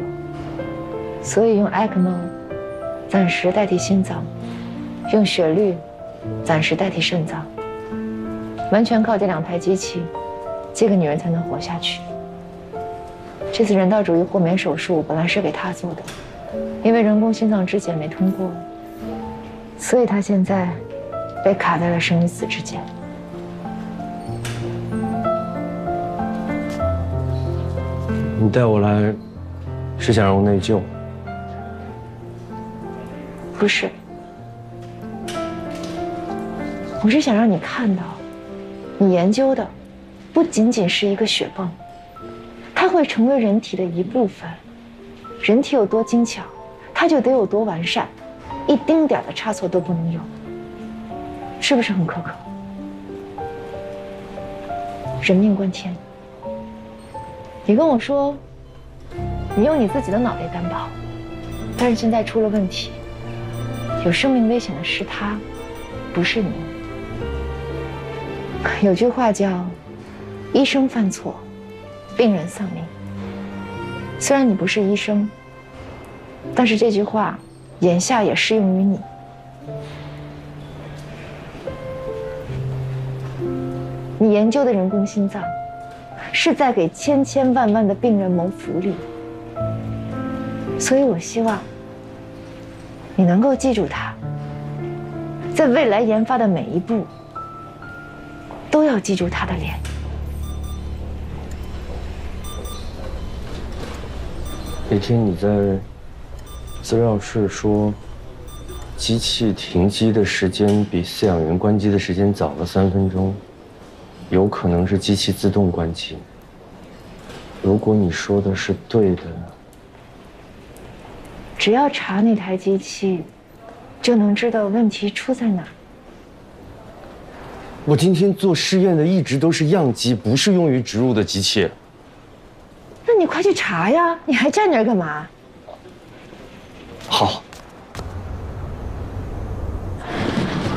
所以用 ECMO 暂时代替心脏，用血滤暂时代替肾脏，完全靠这2台机器，这个女人才能活下去。这次人道主义豁免手术本来是给她做的，因为人工心脏质检没通过，所以她现在被卡在了生与死之间。你带我来，是想让我内疚？不是，我是想让你看到，你研究的不仅仅是一个血泵，它会成为人体的一部分。人体有多精巧，它就得有多完善，一丁点的差错都不能有。是不是很苛刻？人命关天。你跟我说，你用你自己的脑袋担保，但是现在出了问题，有生命危险的是他，不是你。有句话叫“医生犯错，病人丧命”。虽然你不是医生，但是这句话眼下也适用于你。你研究的人工心脏，是在给千千万万的病人谋福利。所以我希望你能够记住它，在未来研发的每一步，都要记住他的脸。那天你在资料室说，机器停机的时间比饲养员关机的时间早了3分钟，有可能是机器自动关机。如果你说的是对的，只要查那台机器，就能知道问题出在哪儿。我今天做试验的一直都是样机，不是用于植入的机器。那你快去查呀！你还站那儿干嘛？好。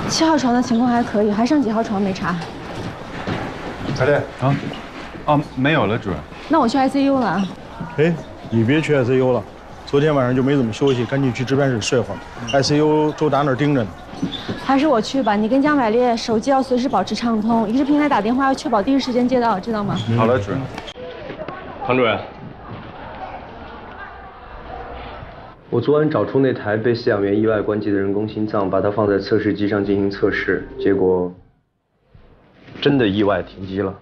7号床的情况还可以，还剩几号床没查？彩电啊，没有了，主任。那我去 ICU 了啊。哎，你别去 ICU 了，昨天晚上就没怎么休息，赶紧去值班室睡会儿。ICU 周达那儿盯着呢。还是我去吧。你跟江百烈手机要随时保持畅通，一个平台打电话要确保第一时间接到，知道吗？好了，主任。唐主任，我昨晚找出那台被饲养员意外关机的人工心脏，把它放在测试机上进行测试，结果真的意外停机了。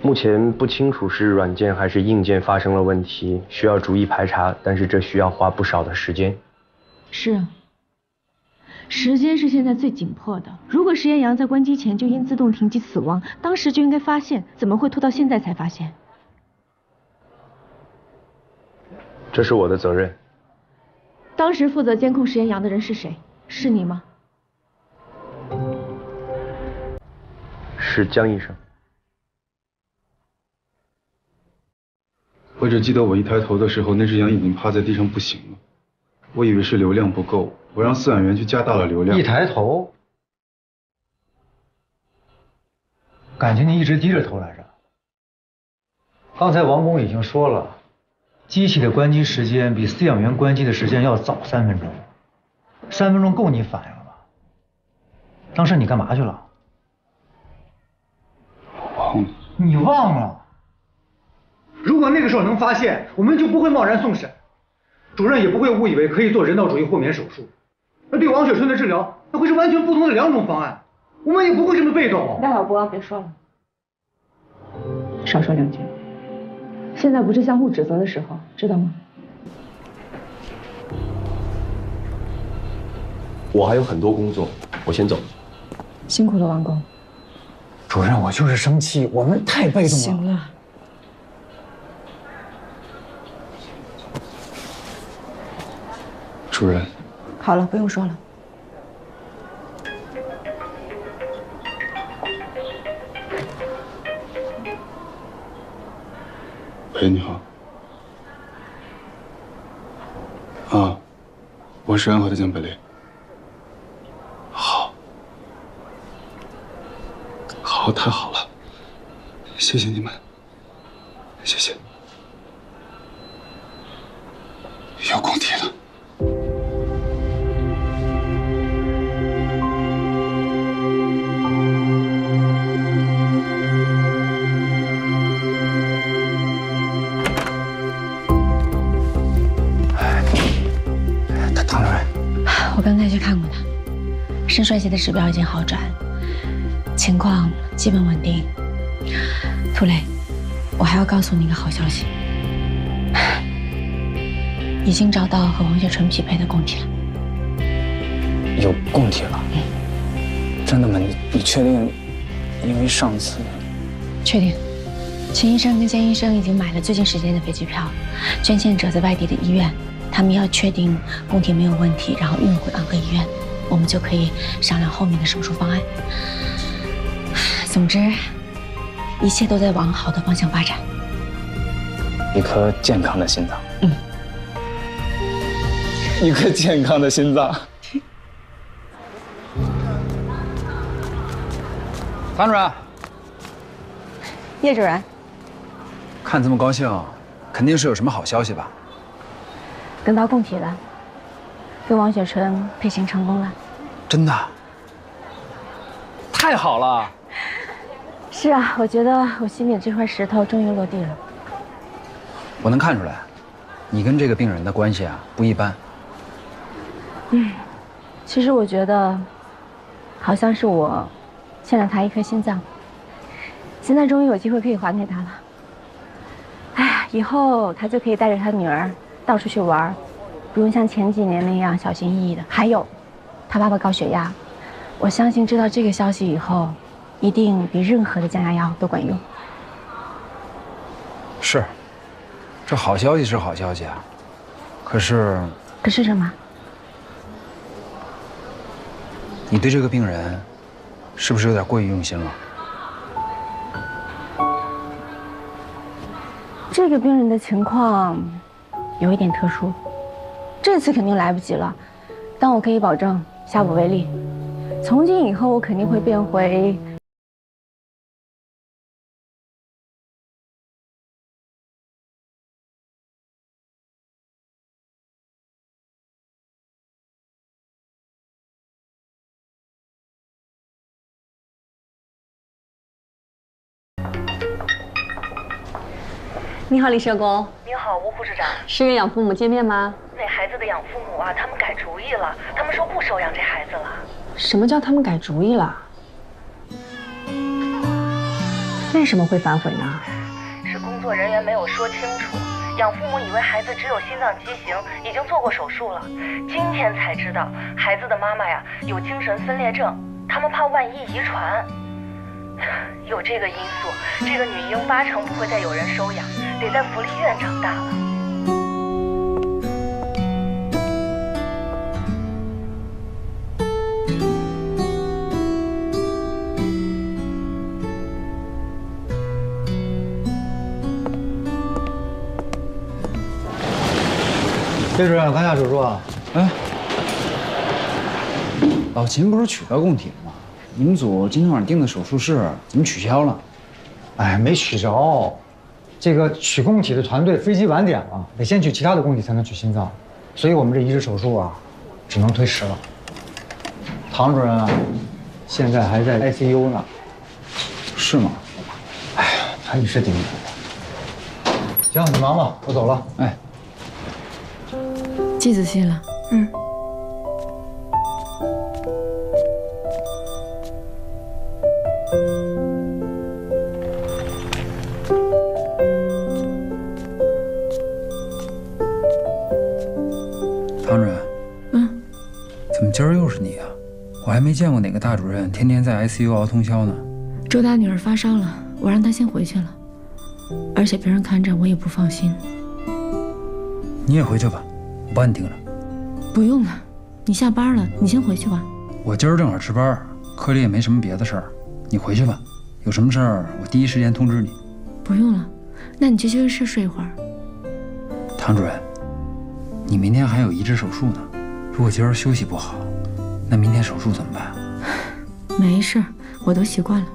目前不清楚是软件还是硬件发生了问题，需要逐一排查，但是这需要花不少的时间。是啊，时间是现在最紧迫的。如果实验羊在关机前就因自动停机死亡，当时就应该发现，怎么会拖到现在才发现？这是我的责任。当时负责监控实验羊的人是谁？是你吗？是江医生。我只记得我一抬头的时候，那只羊已经趴在地上不行了。我以为是流量不够，我让饲养员去加大了流量。一抬头，感情你一直低着头来着。刚才王工已经说了，机器的关机时间比饲养员关机的时间要早3分钟，3分钟够你反应了吧？当时你干嘛去了？我忘了。你忘了？如果那个时候能发现，我们就不会贸然送审，主任也不会误以为可以做人道主义豁免手术。那对王雪春的治疗，那会是完全不同的2种方案，我们也不会这么被动。戴小波，别说了，少说2句。现在不是相互指责的时候，知道吗？我还有很多工作，我先走。辛苦了，王工。主任，我就是生气，我们太被动了。行了。主任。好了，不用说了。喂，你好。啊，我是安和的江百烈。好，好，太好了，谢谢你们，谢谢。有工体了。我刚才去看过他，肾衰竭的指标已经好转，情况基本稳定。涂磊，我还要告诉你一个好消息，已经找到和王雪纯匹配的供体了。有供体了？真的吗？你确定？因为上次……确定。秦医生跟监医生已经买了最近时间的飞机票，捐献者在外地的医院，他们要确定宫体没有问题，然后运回安和医院，我们就可以商量后面的手术方案。总之，一切都在往好的方向发展。一颗健康的心脏。一颗健康的心脏。唐主任，叶主任，看这么高兴，肯定是有什么好消息吧？跟到供体了，跟王雪纯配型成功了。真的？太好了！是啊，我觉得我心里这块石头终于落地了。我能看出来，你跟这个病人的关系啊不一般。其实我觉得，好像是我欠了他一颗心脏，现在终于有机会可以还给他了。哎呀，以后他就可以带着他女儿到处去玩，不用像前几年那样小心翼翼的。还有，他爸爸高血压，我相信知道这个消息以后，一定比任何的降压药都管用。是，这好消息是好消息啊，可是什么？你对这个病人，是不是有点过于用心了？这个病人的情况有一点特殊，这次肯定来不及了，但我可以保证下不为例。从今以后，我肯定会变回你好，李社工。你好，吴护士长。是约养父母见面吗？那孩子的养父母啊，他们改主意了，他们说不收养这孩子了。什么叫他们改主意了？为什么会反悔呢？是工作人员没有说清楚，养父母以为孩子只有心脏畸形，已经做过手术了。今天才知道，孩子的妈妈呀有精神分裂症，他们怕万一遗传。有这个因素，这个女婴8成不会再有人收养，得在福利院长大了。谢主任，刚下手术啊？哎，老秦不是取到供体了吗？你们组今天晚上定的手术室怎么取消了？哎，没取着，这个取供体的团队飞机晚点了，得先取其他的供体才能取心脏，所以我们这移植手术啊，只能推迟了。唐主任啊，现在还在 ICU 呢。是吗？哎呀，他一时顶不住。行，你忙吧，我走了。哎，记仔细了。唐主任，怎么今儿又是你啊？我还没见过哪个大主任天天在 ICU 熬通宵呢。周大女儿发烧了，我让她先回去了，而且别人看着我也不放心。你也回去吧，我帮你盯着。不用了，你下班了，你先回去吧。我今儿正好值班，科里也没什么别的事儿，你回去吧。有什么事儿我第一时间通知你。不用了，那你去休息室睡一会儿。唐主任，你明天还有移植手术呢，如果今儿休息不好，那明天手术怎么办？没事，我都习惯了。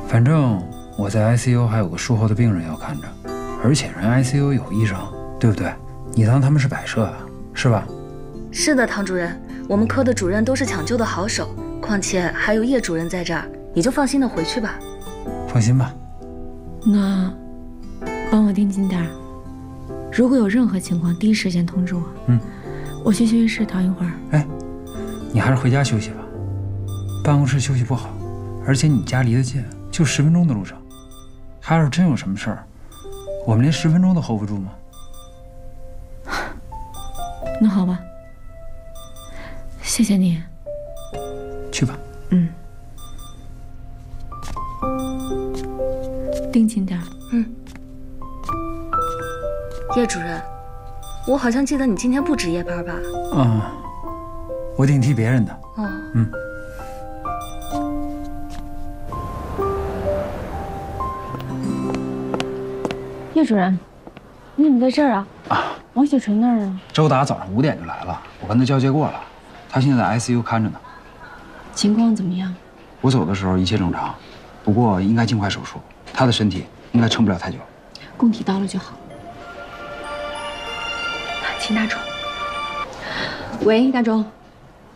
反正我在 ICU 还有个术后的病人要看着，而且人 ICU 有医生，对不对？你当他们是摆设啊，是吧？是的，唐主任，我们科的主任都是抢救的好手，况且还有叶主任在这儿，你就放心的回去吧。放心吧。那帮我盯紧点儿，如果有任何情况，第一时间通知我。我去休息室躺一会儿。哎，你还是回家休息吧，办公室休息不好，而且你家离得近，就10分钟的路程。还要是真有什么事儿，我们连10分钟都 hold 不住吗？那好吧，谢谢你，嗯。盯紧点。叶主任，我好像记得你今天不值夜班吧？我顶替别人的。叶主任，你怎么在这儿啊？王雪纯那儿啊？周达早上5点就来了，我跟他交接过了，他现在在 ICU 看着呢。情况怎么样？我走的时候一切正常，不过应该尽快手术，他的身体应该撑不了太久。供体到了就好。请大钟。喂，大钟，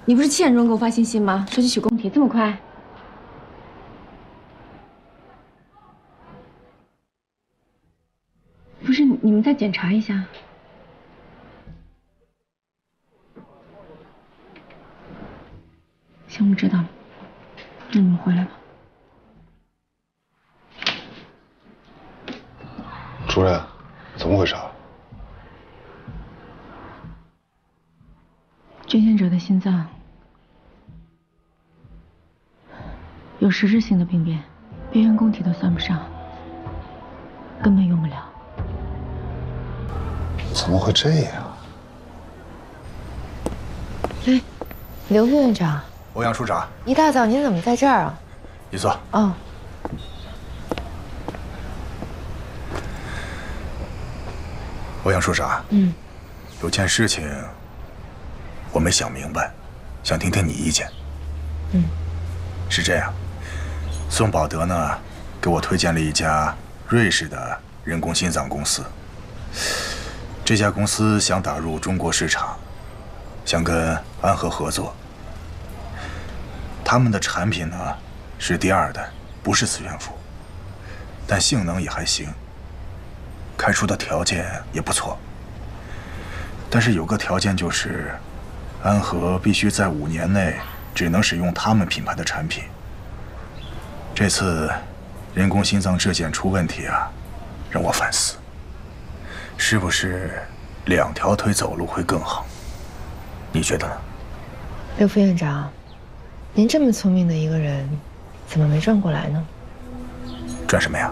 你不是7点钟给我发信息吗？说去取供体，这么快？不是，你们再检查一下。行，我知道了。那你们回来吧。主任，怎么回事？捐献者的心脏有实质性的病变，边缘供体都算不上，根本用不了。怎么会这样？哎，刘副院长，欧阳处长，一大早您怎么在这儿啊？你坐。哦。欧阳处长，有件事情我没想明白，想听听你意见。是这样，宋宝德呢给我推荐了一家瑞士的人工心脏公司。这家公司想打入中国市场，想跟安和合作。他们的产品呢是第2代，不是磁悬浮，但性能也还行，开出的条件也不错。但是有个条件就是，安和必须在5年内只能使用他们品牌的产品。这次人工心脏质检出问题啊，让我反思，是不是2条腿走路会更好？你觉得呢？刘副院长，您这么聪明的一个人，怎么没转过来呢？转什么呀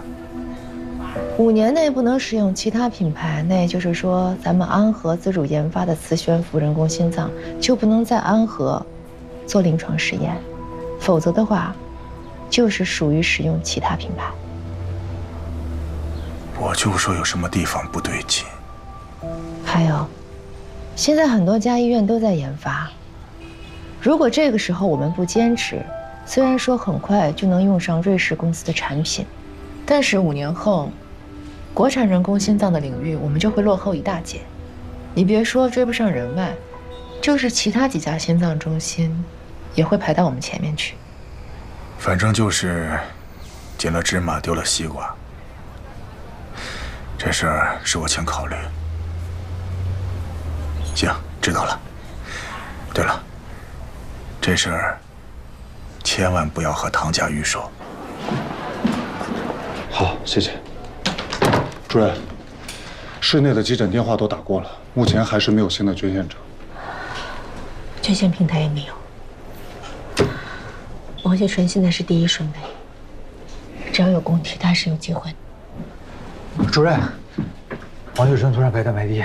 ？5年内不能使用其他品牌，那也就是说，咱们安和自主研发的磁悬浮人工心脏就不能在安和做临床试验，否则的话，就是属于使用其他品牌。我就说有什么地方不对劲。还有，现在很多家医院都在研发，如果这个时候我们不坚持，虽然说很快就能用上瑞士公司的产品，但是5年后，国产人工心脏的领域我们就会落后一大截。你别说追不上人外，就是其他几家心脏中心，也会排到我们前面去。反正就是捡了芝麻丢了西瓜，这事儿是我欠考虑。行，知道了。对了，这事儿千万不要和唐佳玉说。好，谢谢。主任，市内的急诊电话都打过了，目前还是没有新的捐献者，捐献平台也没有。王雪纯现在是第1顺位，只要有供体，他是有机会的。主任，王雪纯突然白蛋白低，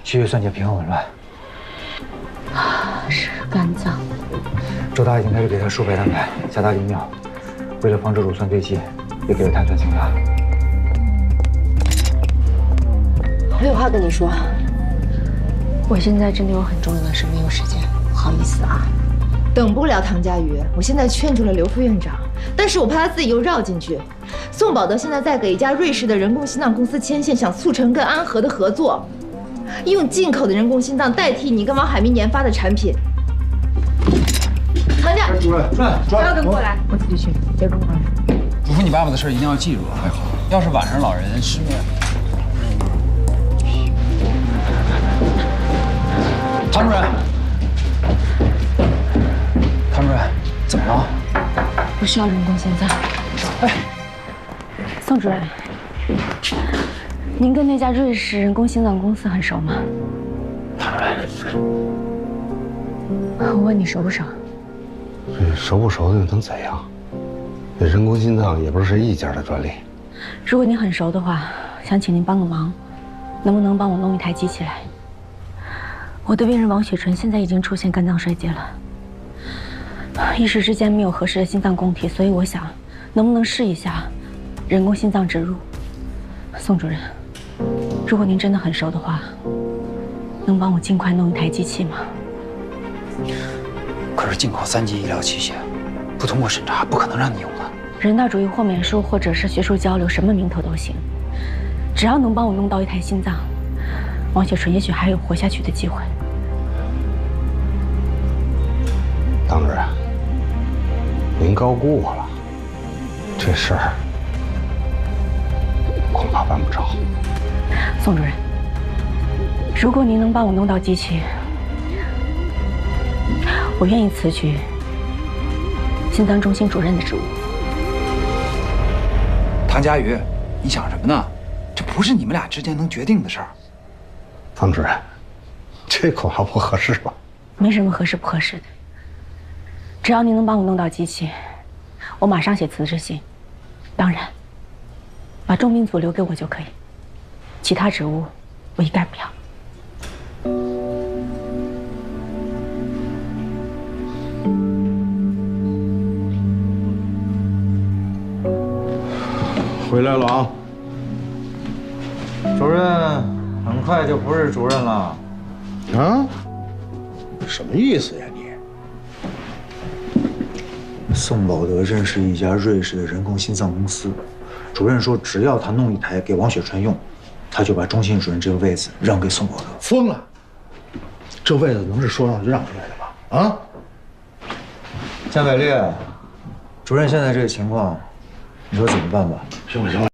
血液酸碱平衡紊乱。是肝脏。周达已经开始给他输白蛋白，加大利尿，为了防止乳酸堆积，也给了碳酸氢钠。我有话跟你说，我现在真的有很重要的事，没有时间，不好意思啊。等不了唐佳瑜，我现在劝住了刘副院长，但是我怕他自己又绕进去。宋宝德现在在给一家瑞士的人工心脏公司牵线，想促成跟安和的合作，用进口的人工心脏代替你跟王海明研发的产品。唐佳，主任，不要跟过来，我自己去，别跟过来。嘱咐你爸爸的事一定要记住，要是晚上老人失眠。唐主任，唐主任，怎么了？不需要人工心脏。哎，宋主任，您跟那家瑞士人工心脏公司很熟吗？唐主任，我问你熟不熟？熟不熟的又能怎样？这人工心脏也不是谁一家的专利。如果您很熟的话，想请您帮个忙，能不能帮我弄一台机器来？我的病人王雪纯现在已经出现肝脏衰竭了，一时之间没有合适的心脏供体，所以我想，能不能试一下人工心脏植入？宋主任，如果您真的很熟的话，能帮我尽快弄一台机器吗？可是进口3级医疗器械，不通过审查，不可能让你用的。人道主义豁免书或者是学术交流，什么名头都行，只要能帮我弄到一台心脏，王雪纯也许还有活下去的机会。当主任，您高估我了，这事儿恐怕办不成。宋主任，如果您能帮我弄到机器，我愿意辞去心脏中心主任的职务。唐佳瑜，你想什么呢？这不是你们俩之间能决定的事儿。方主任，这恐怕不合适吧？没什么合适不合适的，只要您能帮我弄到机器，我马上写辞职信。当然，把重病组留给我就可以，其他职务我一概不要。回来了啊！主任很快就不是主任了。啊？什么意思呀你？宋保德认识一家瑞士的人工心脏公司，主任说只要他弄一台给王雪纯用，他就把中心主任这个位子让给宋保德。疯了！这位子能是说让就让出来的吗？啊？江百烈，主任现在这个情况，你说怎么办吧？行了行了。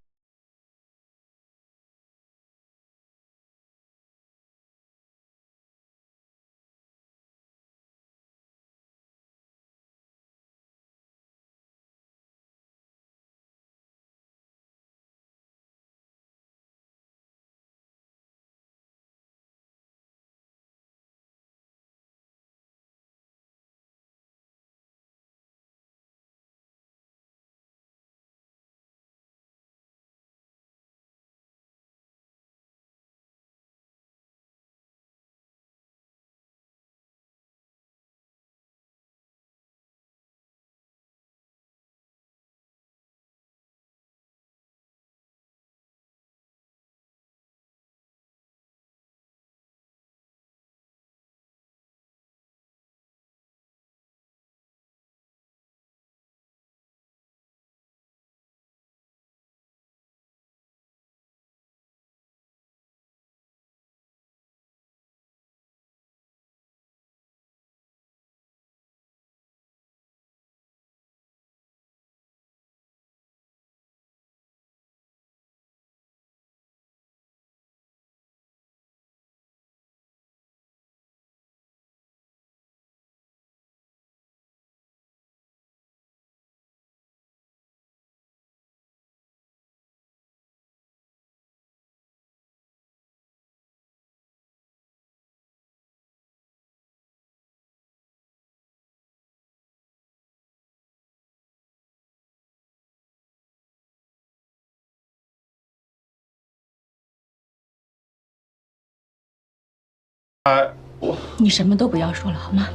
你什么都不要说了，好吗？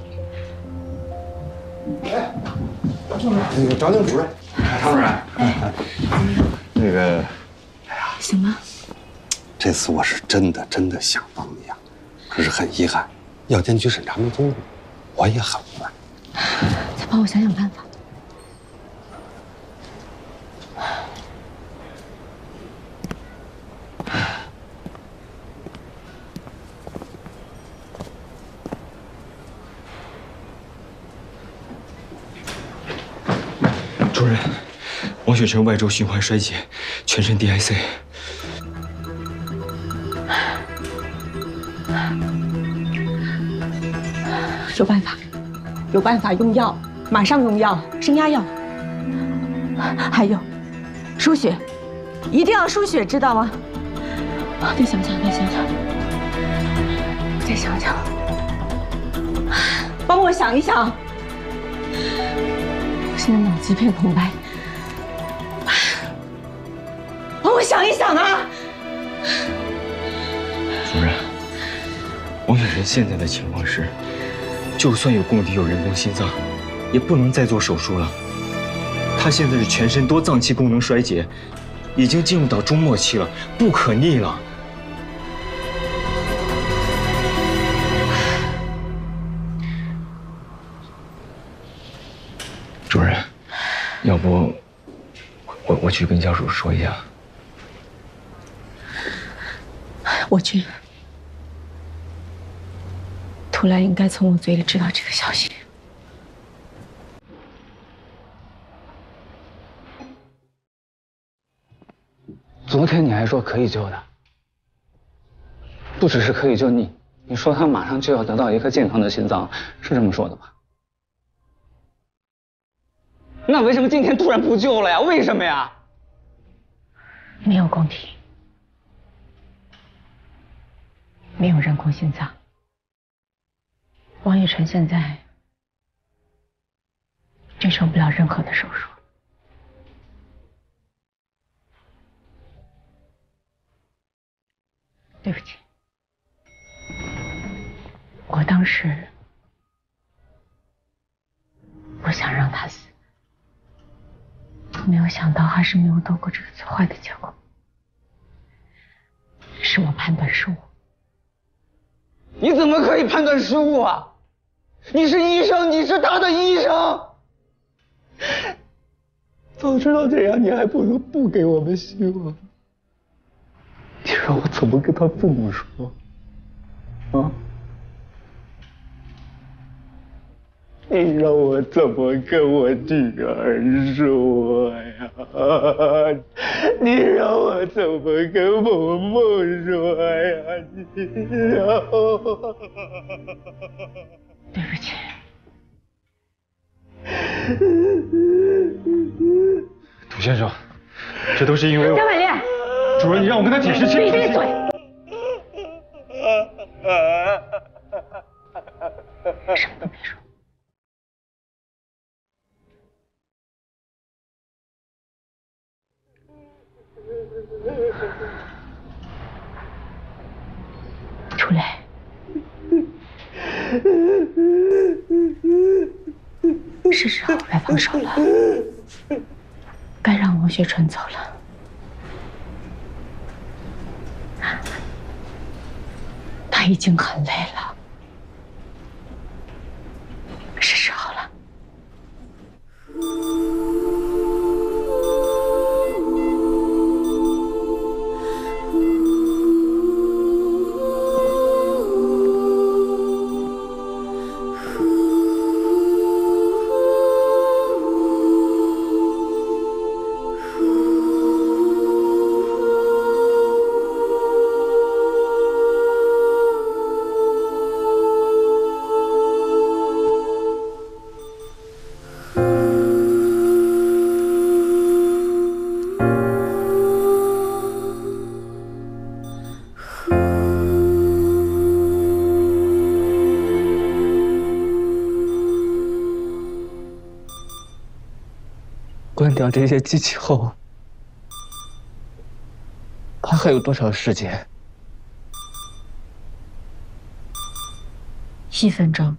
那个张宁主任，张主任，那个，哎呀，行吗？这次我是真的想帮你呀，可是很遗憾，药监局审查没通过，我也很无奈。再帮我想想办法。主任，王雪纯外周循环衰竭，全身 DIC。有办法，有办法，用药，马上用药，升压药。还有，输血，一定要输血，知道吗？再想想，再想想，再想想，帮我想一想。现在脑子一片空白。帮我想一想啊！主任，王雪晨现在的情况是，就算有功底有人工心脏，也不能再做手术了。他现在是全身多脏器功能衰竭，已经进入到终末期了，不可逆了。主任，要不我去跟家属说一下。我去。涂来应该从我嘴里知道这个消息。昨天你还说可以救的，不只是可以救你，你说他马上就要得到一颗健康的心脏，是这么说的吧？那为什么今天突然不救了呀？为什么呀？没有供体，没有人工心脏。王雨辰现在接受不了任何的手术。对不起，我当时不想让他死，没有想到还是没有度过这个最坏的结果，是我判断失误。你怎么可以判断失误啊？你是医生，你是他的医生。早知道这样，你还不如不给我们希望。你让我怎么跟他父母说？啊？你让我怎么跟我女儿说呀？你让我怎么跟萌萌说呀？你让我……对不起。涂先生，这都是因为我。张百烈，主任，你让我跟他解释清楚。闭嘴！什么都别说。出来。是时候该放手了，该让王雪纯走了。他已经很累了，是时候了。关掉这些机器后，他还有多少时间？1分钟。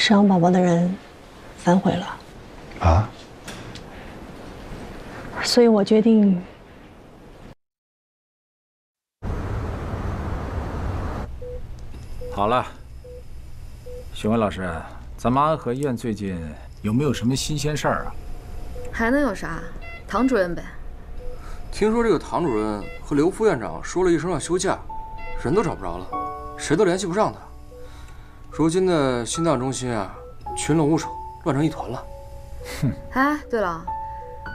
生养宝宝的人反悔了啊，所以我决定。好了，询问老师，咱们安和医院最近有没有什么新鲜事儿啊？还能有啥？唐主任呗。听说这个唐主任和刘副院长说了一声要休假，人都找不着了，谁都联系不上他。如今的心脏中心啊，群龙无首，乱成一团了。哼！哎，对了，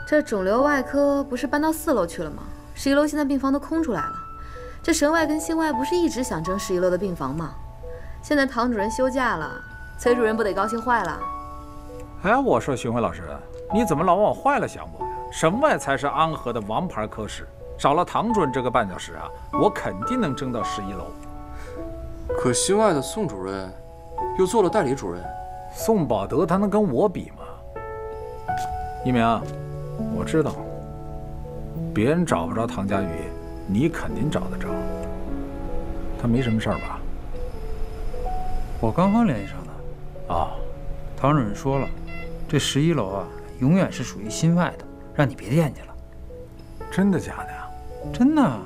这肿瘤外科不是搬到4楼去了吗？11楼现在病房都空出来了。这神外跟心外不是一直想争11楼的病房吗？现在唐主任休假了，崔主任不得高兴坏了？哎，我说询问老师，你怎么老往坏了想我呀？神外才是安和的王牌科室，少了唐主任这个绊脚石啊，我肯定能争到11楼。可心外的宋主任又做了代理主任，宋宝德他能跟我比吗？一鸣，我知道，别人找不着唐佳宇，你肯定找得着。他没什么事儿吧？我刚刚联系上他。啊，唐主任说了，这11楼啊，永远是属于心外的，让你别惦记了。真的假的呀？真的。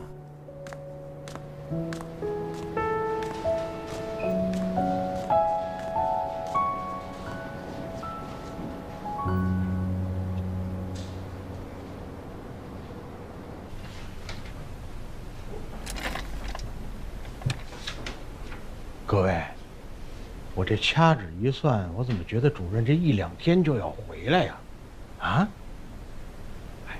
各位，我这掐指一算，我怎么觉得主任这1、2天就要回来呀？啊？哎，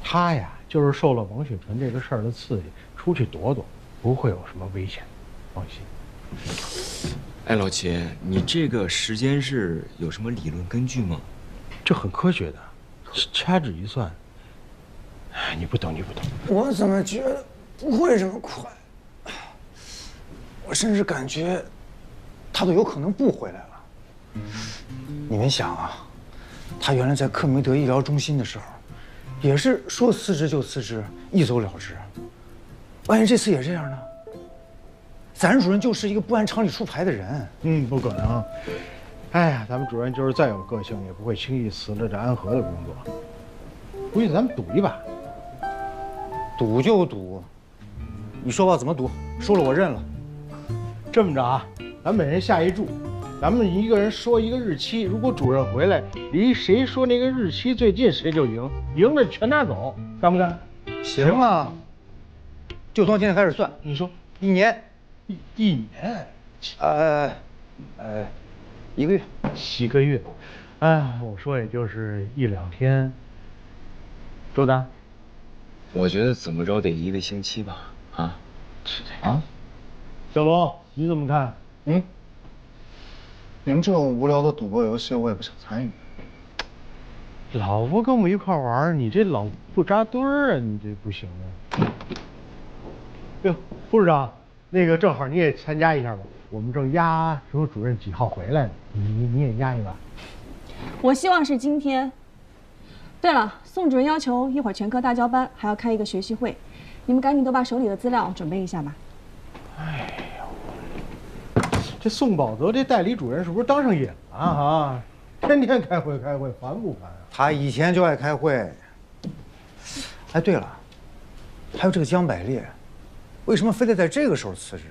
他呀，就是受了王雪纯这个事儿的刺激，出去躲躲，不会有什么危险，放心。哎，老齐，你这个时间是有什么理论根据吗？这很科学的，掐指一算。哎，你不懂，你不懂。我怎么觉得不会这么快？我甚至感觉，他都有可能不回来了。你们想啊，他原来在克梅德医疗中心的时候，也是说辞职就辞职，一走了之。万一这次也这样呢？咱主任就是一个不按常理出牌的人。不可能。哎呀，咱们主任就是再有个性，也不会轻易辞了这安和的工作。估计咱们赌一把。赌就赌，你说吧，怎么赌？输了我认了。这么着啊，咱每人下一注，咱们一个人说一个日期，如果主任回来离谁说那个日期最近，谁就赢，赢了全拿走，干不干？行啊，就从今天开始算。你说1年，一年，1个月，1个月，哎，我说也就是1、2天，周丹，我觉得怎么着得1个星期吧，啊？啊？小龙，你怎么看？你们这种无聊的赌博游戏，我也不想参与。老不跟我们一块玩，你这老不扎堆儿啊，你这不行啊。哟，副市长，那个正好你也参加一下吧，我们正压说主任几号回来呢，你也压一把。我希望是今天。对了，宋主任要求一会儿全科大交班，还要开一个学习会，你们赶紧都把手里的资料准备一下吧。哎呦，这宋宝德这代理主任是不是当上瘾了啊？天天开会，烦不烦啊？他以前就爱开会。哎，对了，还有这个江百烈，为什么非得在这个时候辞职？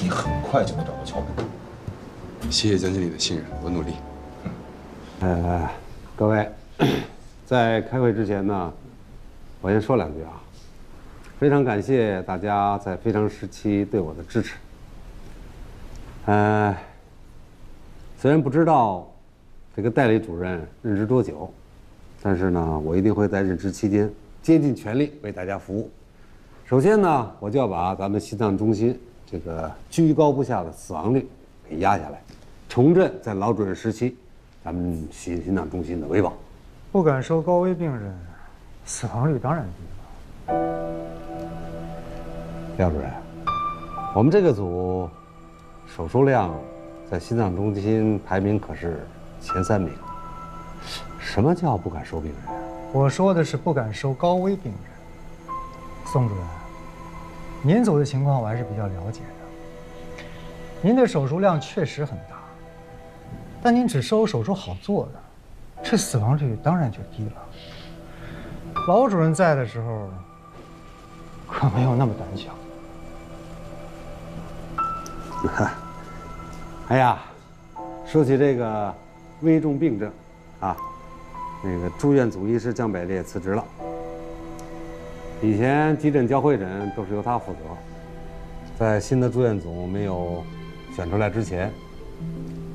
你很快就能找到桥本。谢谢江经理的信任，我努力。各位，在开会之前呢，我先说两句啊。非常感谢大家在非常时期对我的支持。虽然不知道这个代理主任任职多久，但是呢，我一定会在任职期间竭尽全力为大家服务。首先呢，我就要把咱们心脏中心这个居高不下的死亡率给压下来，重振在老主任时期咱们心脏中心的威望。不敢收高危病人，死亡率当然低了。廖主任，我们这个组手术量在心脏中心排名可是前3名。什么叫不敢收病人？我说的是不敢收高危病人。宋主任，您组的情况我还是比较了解的。您的手术量确实很大，但您只收手术好做的，这死亡率当然就低了。老主任在的时候，可没有那么胆小。哎呀，说起这个危重病症啊，那个住院组医师江百烈辞职了。以前急诊交会诊都是由他负责，在新的住院组没有选出来之前，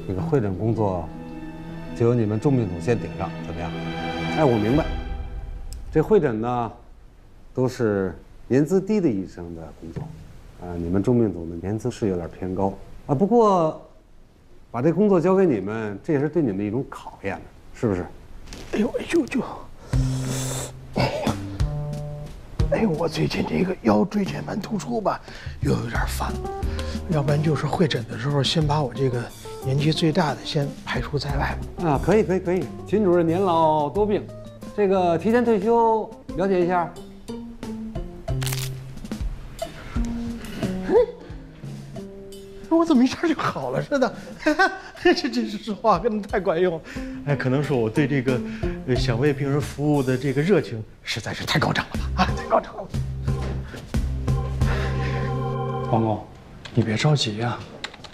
这个会诊工作就由你们重病组先顶上，怎么样？哎，我明白，这会诊呢都是年资低的医生的工作，你们重病组的年资是有点偏高啊。不过，把这工作交给你们，这也是对你们的一种考验，是不是？哎呦，哎呦，我最近这个腰椎间盘突出吧，又有点烦，要不然就是会诊的时候，先把我这个年纪最大的先排除在外吧。啊，可以，秦主任年老多病，这个提前退休了解一下。我怎么一下就好了似的？这真是话跟的太管用了。哎，可能是我对这个想为病人服务的这个热情实在是太高涨了吧？啊，太高涨了。王工，你别着急呀。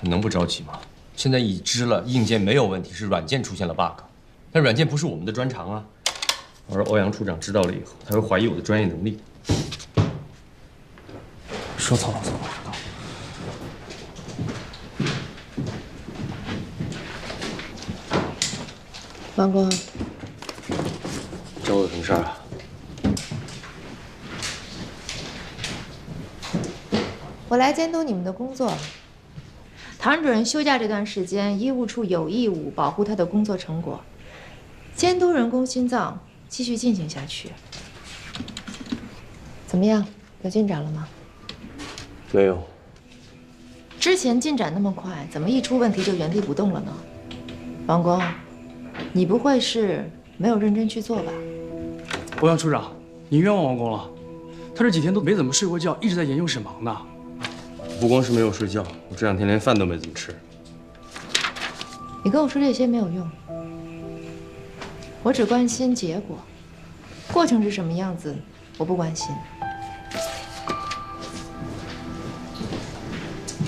能不着急吗？现在已知了硬件没有问题，是软件出现了 bug。但软件不是我们的专长啊。而欧阳处长知道了以后，他会怀疑我的专业能力。说错了。王工，找我有什么事儿啊？我来监督你们的工作。唐主任休假这段时间，医务处有义务保护他的工作成果，监督人工心脏继续进行下去。怎么样？有进展了吗？没有。之前进展那么快，怎么一出问题就原地不动了呢？王工，你不会是没有认真去做吧？欧阳处长，你冤枉王工了，他这几天都没怎么睡过觉，一直在研究室忙呢。不光是没有睡觉，我这2天连饭都没怎么吃。你跟我说这些没有用，我只关心结果，过程是什么样子，我不关心。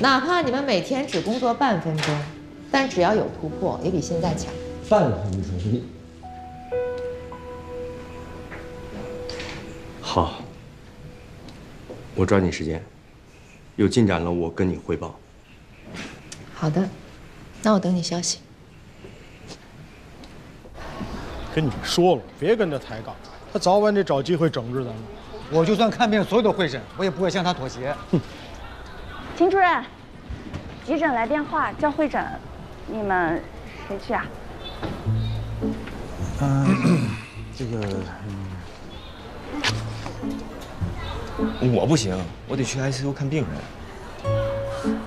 哪怕你们每天只工作半分钟，但只要有突破，也比现在强。半分钟。好，我抓紧时间，有进展了我跟你汇报。好的，那我等你消息。跟你说了，别跟他抬杠，他早晚得找机会整治咱们。我就算看遍所有的会诊，我也不会向他妥协。秦主任，急诊来电话叫会诊，你们谁去啊？这个，我不行，我得去 ICU 看病人。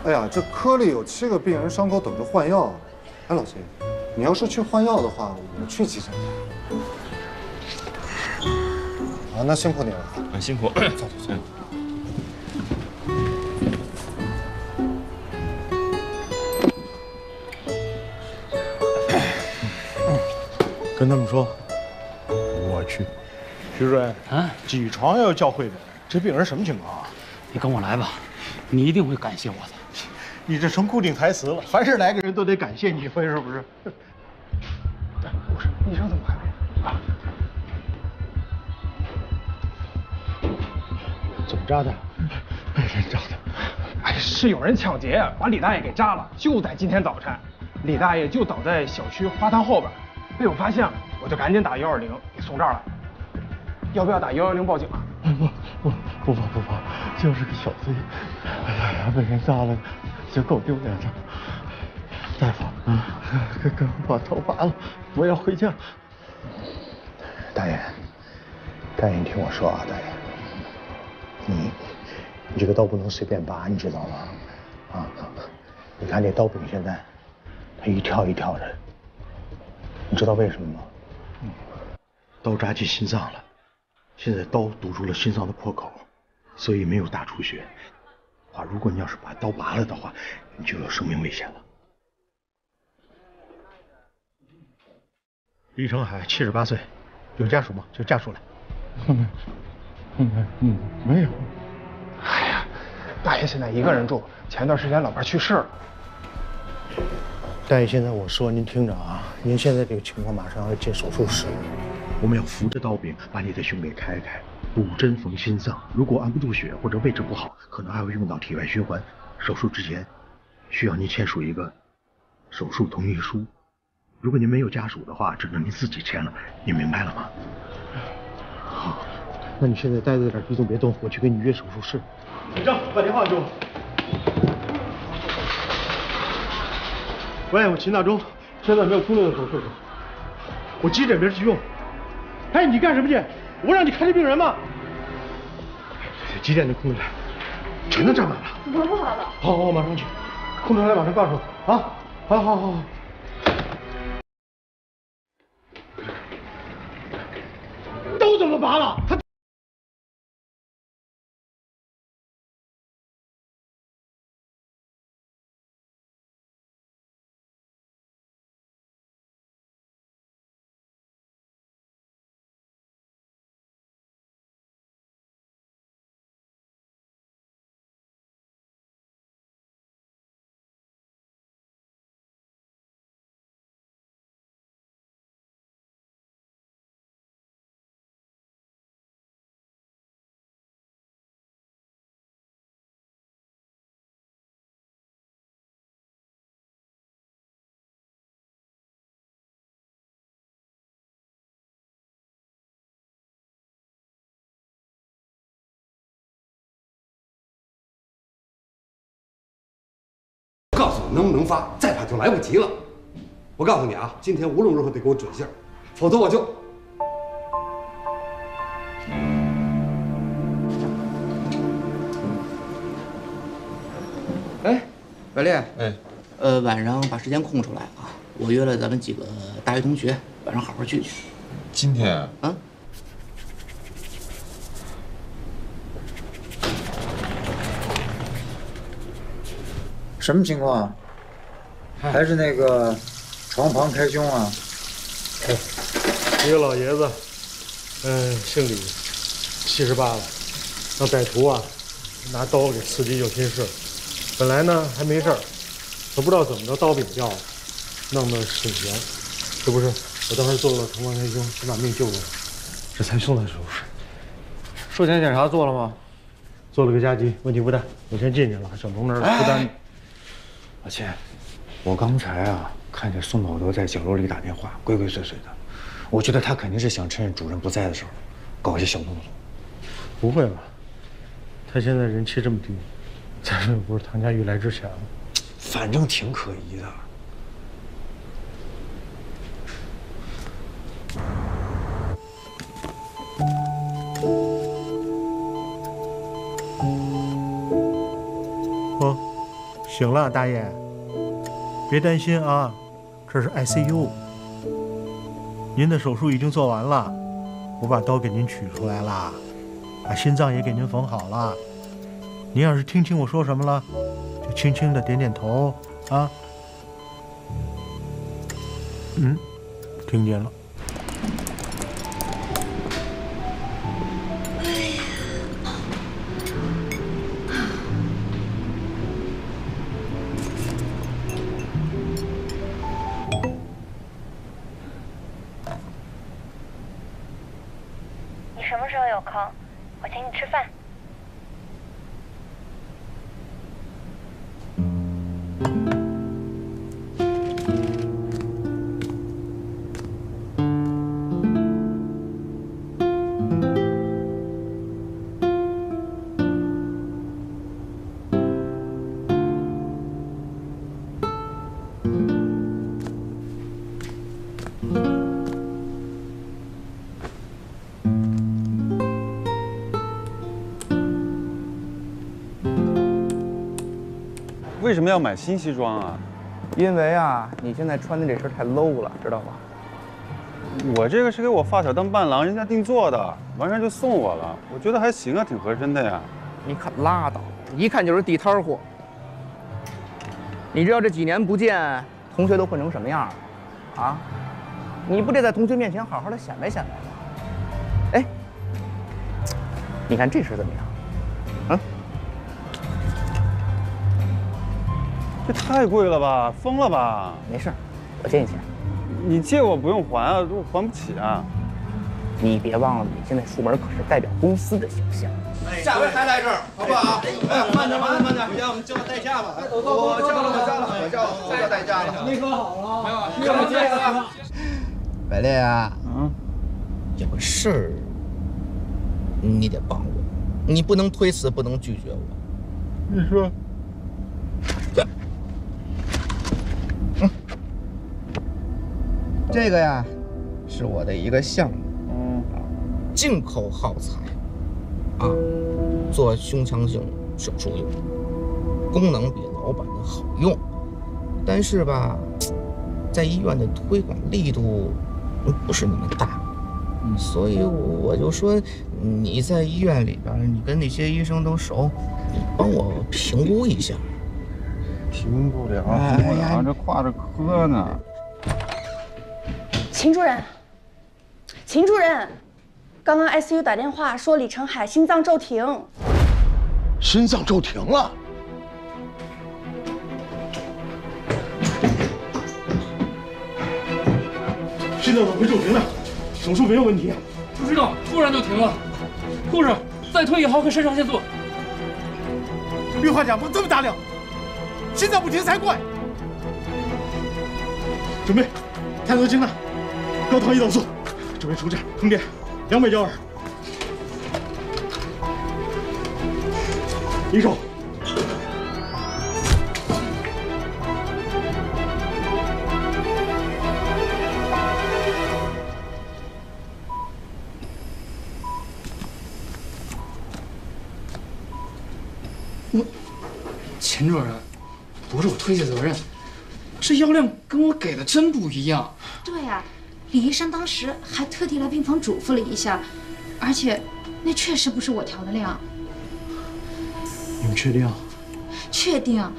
哎呀，这科里有7个病人伤口等着换药。哎，老秦，你要是去换药的话，我去急诊。啊，那辛苦你了。啊，辛苦。走。跟他们说，我去。徐主任啊，几床要叫会诊，这病人什么情况啊？你跟我来吧，你一定会感谢我的。你这成固定台词了，凡是来个人都得感谢你一回，是不是？不是，医生怎么还没？啊？怎么扎的？被人扎的。哎，是有人抢劫，把李大爷给扎了，就在今天早晨。李大爷就倒在小区花坛后边，被我发现了，我就赶紧打120给送这儿来。要不要打110报警啊？不怕，就是个小贼。哎呀，被人扎了，就够丢脸的。大夫，给我把头拔了，我要回家。大爷，你听我说啊，大爷，你这个刀不能随便拔，你知道吗？啊，你看这刀柄现在，它一跳一跳的，你知道为什么吗？刀扎进心脏了，现在刀堵住了心脏的破口，所以没有大出血。如果你要是把刀拔了的话，你就有生命危险了。李成海78岁，有家属吗？就家属来。没有。哎呀，大爷现在一个人住，前段时间老伴去世了。大爷，现在我说您听着啊，您现在这个情况马上要进手术室，我们要扶着刀柄把你的胸给开开，补针缝心脏。如果按不住血或者位置不好，可能还会用到体外循环。手术之前需要您签署一个手术同意书。如果您没有家属的话，只能您自己签了，你明白了吗？好，那你现在待在这儿一动别动，我去给你约手术室。李正，把电话给我。喂，我秦大忠，现在没有空的手术室，我急诊没人去用。哎，你干什么去？我让你看这病人吗？几点的空着来？全都占满了。我不好了。好，我马上去。空着来马上告诉我啊！好。刀怎么拔了？他。告诉你能不能发，再怕就来不及了。我告诉你啊，今天无论如何得给我准信儿，否则我就……哎，百烈，晚上把时间空出来啊，我约了咱们几个大学同学，晚上好好聚聚。今天啊？什么情况？还是那个床旁开胸啊？一个老爷子，姓李，78了，让歹徒啊拿刀给刺进右心室。本来呢还没事儿，可不知道怎么着刀柄掉了，弄得挺悬。这不是我当时做了床旁开胸，才把命救了，这才送来手术室。术前检查做了吗？做了个加急，问题不大。我先进去了，省同志负担。老钱，我刚才啊看见宋保德在角落里打电话，鬼鬼祟祟的，我觉得他肯定是想趁主任不在的时候搞些小动作。不会吧？他现在人气这么低，再说又不是唐家玉来之前了，反正挺可疑的。醒了，大爷，别担心啊，这是 ICU。您的手术已经做完了，我把刀给您取出来了，把心脏也给您缝好了。您要是听清我说什么了，就轻轻的点点头啊。听见了。有空，我请你吃饭。为什么要买新西装啊？因为啊，你现在穿的这身太 low 了，知道吧？我这个是给我发小当伴郎，人家定做的，完事就送我了。我觉得还行啊，挺合身的呀。你可拉倒，一看就是地摊货。你知道这几年不见，同学都混成什么样了？啊？你不得在同学面前好好的显摆显摆吗？哎，你看这身怎么样？嗯？这太贵了吧，疯了吧？没事，我借你钱。你借我不用还啊，我还不起啊。你别忘了，你现在出门可是代表公司的形象。下回还来这儿，好不好？哎，慢点，慢点。回家我们叫代驾吧。我叫代驾了。没喝好了，没有接了。百烈啊，有个事儿你得帮我，你不能推辞，不能拒绝我。你说。这个呀，是我的一个项目，进口耗材，做胸腔性手术用，功能比老版的好用，但是吧，在医院的推广力度不是那么大，所以我就说你在医院里边，你跟那些医生都熟，你帮我评估一下。评不了，这挂着科呢。秦主任，秦主任，刚刚 ICU 打电话说李成海心脏骤停。心脏骤停了？心脏怎么会骤停呢？手术没有问题。不知道，突然就停了。护士，再推1毫克肾上腺素。病患氧泵这么大量，心脏不停才怪。准备，探测清了。高糖胰岛素，准备除颤通电，200焦耳。一手。秦主任，不是我推卸责任，这药量跟我给的真不一样。对呀。李医生当时还特地来病房嘱咐了一下，而且那确实不是我调的量。你们确定？确定。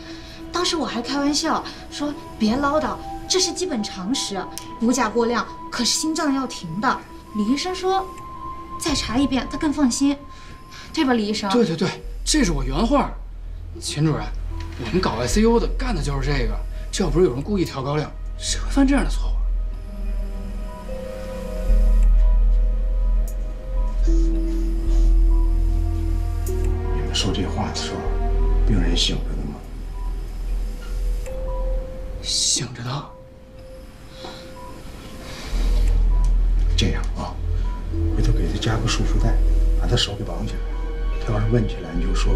当时我还开玩笑说别唠叨，这是基本常识，骨钾过量可是心脏要停的。李医生说再查一遍他更放心，对吧，李医生？对，这是我原话。秦主任，我们搞 ICU 的干的就是这个，这要不是有人故意调高量，谁会犯这样的错误？说这话的时候，病人醒着呢吗？醒着呢。这样啊，回头给他加个束缚带，把他手给绑起来。他要是问起来，你就说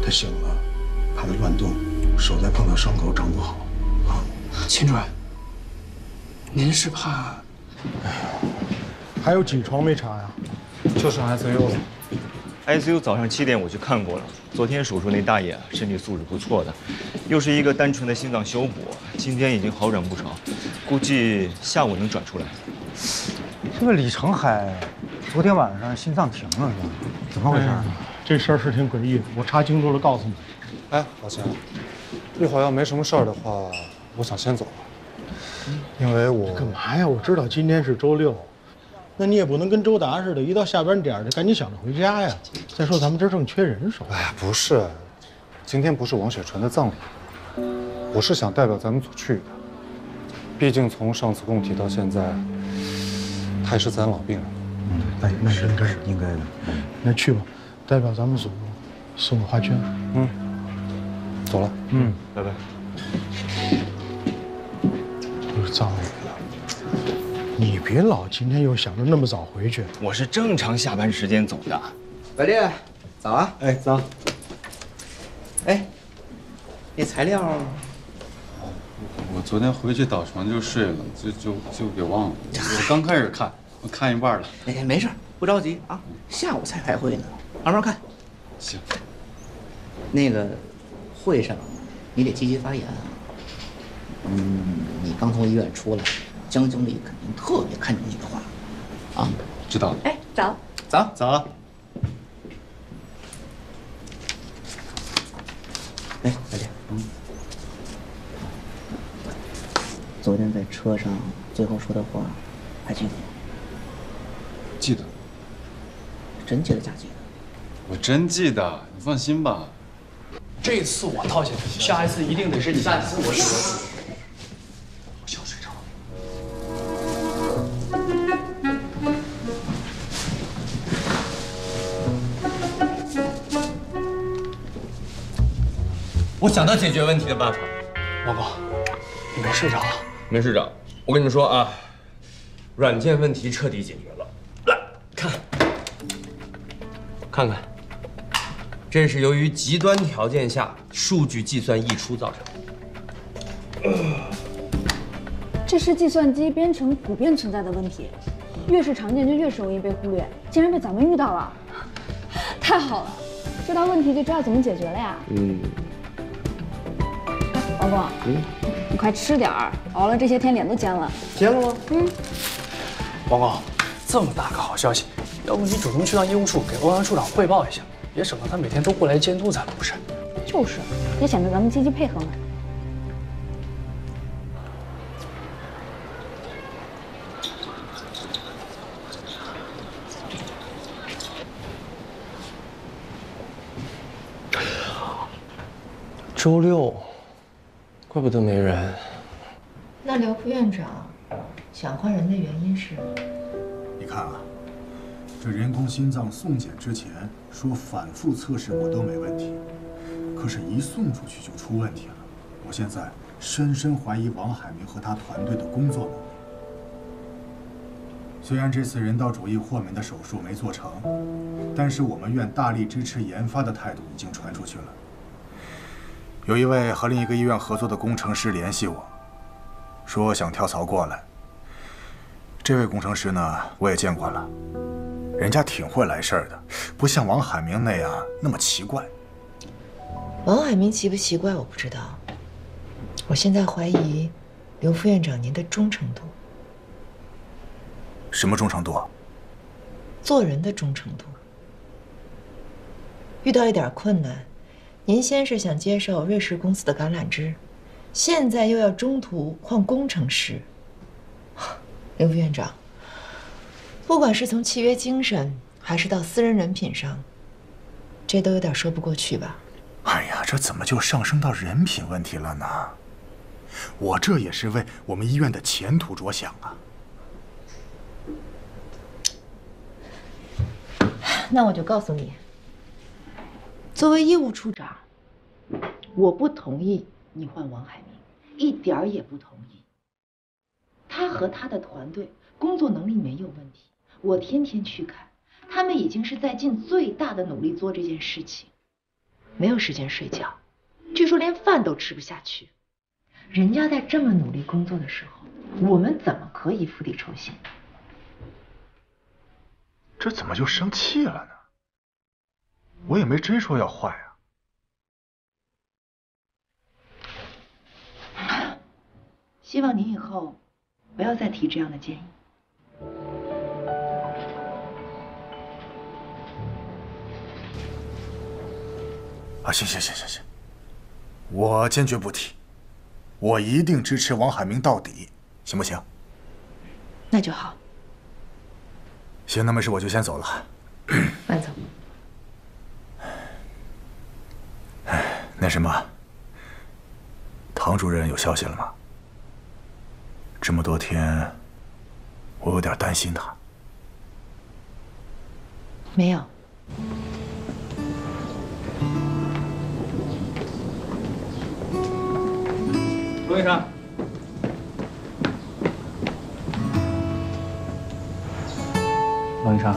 他醒了，怕他乱动，手再碰到伤口长不好啊。秦主任，您是怕？哎呀，还有几床没查呀？就剩 ICU 了。ICU 早上7点我去看过了，昨天手术那大爷身体素质不错的，又是一个单纯的心脏修补，今天已经好转不少，估计下午能转出来。这个李成海昨天晚上心脏停了是吧？怎么回事？这事儿是挺诡异的，我查清楚了告诉你。哎，老钱，一会儿要没什么事儿的话，我想先走了，因为我干嘛呀？我知道今天是周6。那你也不能跟周达似的，一到下班点就赶紧想着回家呀。再说咱们这儿正缺人手。哎呀，不是，今天不是王雪纯的葬礼，我是想代表咱们组去的。毕竟从上次供体到现在，他也是咱老病人。那是应该的。那去吧，代表咱们组送个花圈。走了。拜拜。又是葬礼了，你别老今天又想着那么早回去。我是正常下班时间走的。百烈，早啊！哎，早。哎，那材料。我昨天回去倒床就睡了，就给忘了。我刚开始看，我看一半了。哎，没事，不着急啊，下午才开会呢，慢慢看。行。那个会上，你得积极发言啊。你刚从医院出来，江经理肯定特别看重你的话，啊？知道了。哎，早。早。早。哎，百烈，昨天在车上最后说的话，还记得吗？记得。真记得假记得？我真记得，你放心吧。这次我套下去，下一次一定得是你。下次我是。我想睡着。我想到解决问题的办法。王哥，你没睡着啊？没睡着。我跟你们说啊，软件问题彻底解决了。来看看，这是由于极端条件下数据计算溢出造成的。这是计算机编程普遍存在的问题，越是常见就越是容易被忽略，竟然被咱们遇到了，太好了！知道问题就知道怎么解决了呀。王工，你快吃点儿，熬了这些天脸都尖了。尖了吗？王工，这么大个好消息，要不你主动去趟医务处给欧阳处长汇报一下，也省得他每天都过来监督咱们不是？就是，也显得咱们积极配合嘛。周六，怪不得没人。那刘副院长想换人的原因是？你看啊，这人工心脏送检之前说反复测试过都没问题，可是一送出去就出问题了。我现在深深怀疑王海明和他团队的工作能力。虽然这次人道主义豁免的手术没做成，但是我们院大力支持研发的态度已经传出去了。有一位和另一个医院合作的工程师联系我，说想跳槽过来。这位工程师呢，我也见过了，人家挺会来事儿的，不像王海明那样那么奇怪。王海明奇不奇怪我不知道，我现在怀疑刘副院长您的忠诚度。什么忠诚度？做人的忠诚度。遇到一点困难，您先是想接受瑞士公司的橄榄枝，现在又要中途换工程师。刘副院长，不管是从契约精神，还是到私人人品上，这都有点说不过去吧？哎呀，这怎么就上升到人品问题了呢？我这也是为我们医院的前途着想啊。那我就告诉你，作为医务处长，我不同意你换王海明，一点儿也不同意。他和他的团队工作能力没有问题，我天天去看，他们已经是在尽最大的努力做这件事情，没有时间睡觉，据说连饭都吃不下去。人家在这么努力工作的时候，我们怎么可以釜底抽薪？这怎么就生气了呢？我也没真说要换呀。希望您以后不要再提这样的建议。啊，行，我坚决不提，我一定支持王海明到底，行不行？那就好。行，那没事，我就先走了。慢走。那什么，唐主任有消息了吗？这么多天，我有点担心他。没有。罗医生，罗医生，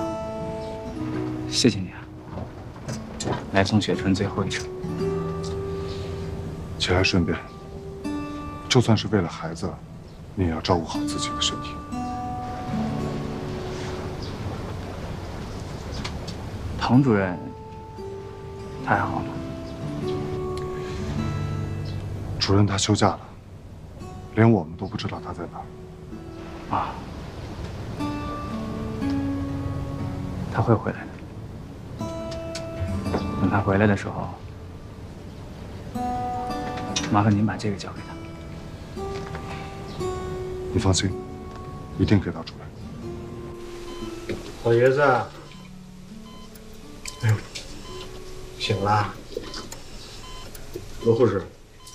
谢谢你啊，来送雪春最后一程。节哀顺变，就算是为了孩子，你也要照顾好自己的身体。唐主任，他还好吗？主任他休假了，连我们都不知道他在哪儿。啊，他会回来的。等他回来的时候，麻烦您把这个交给他。你放心，一定给到主任。老爷子，哎呦，醒了。罗护士，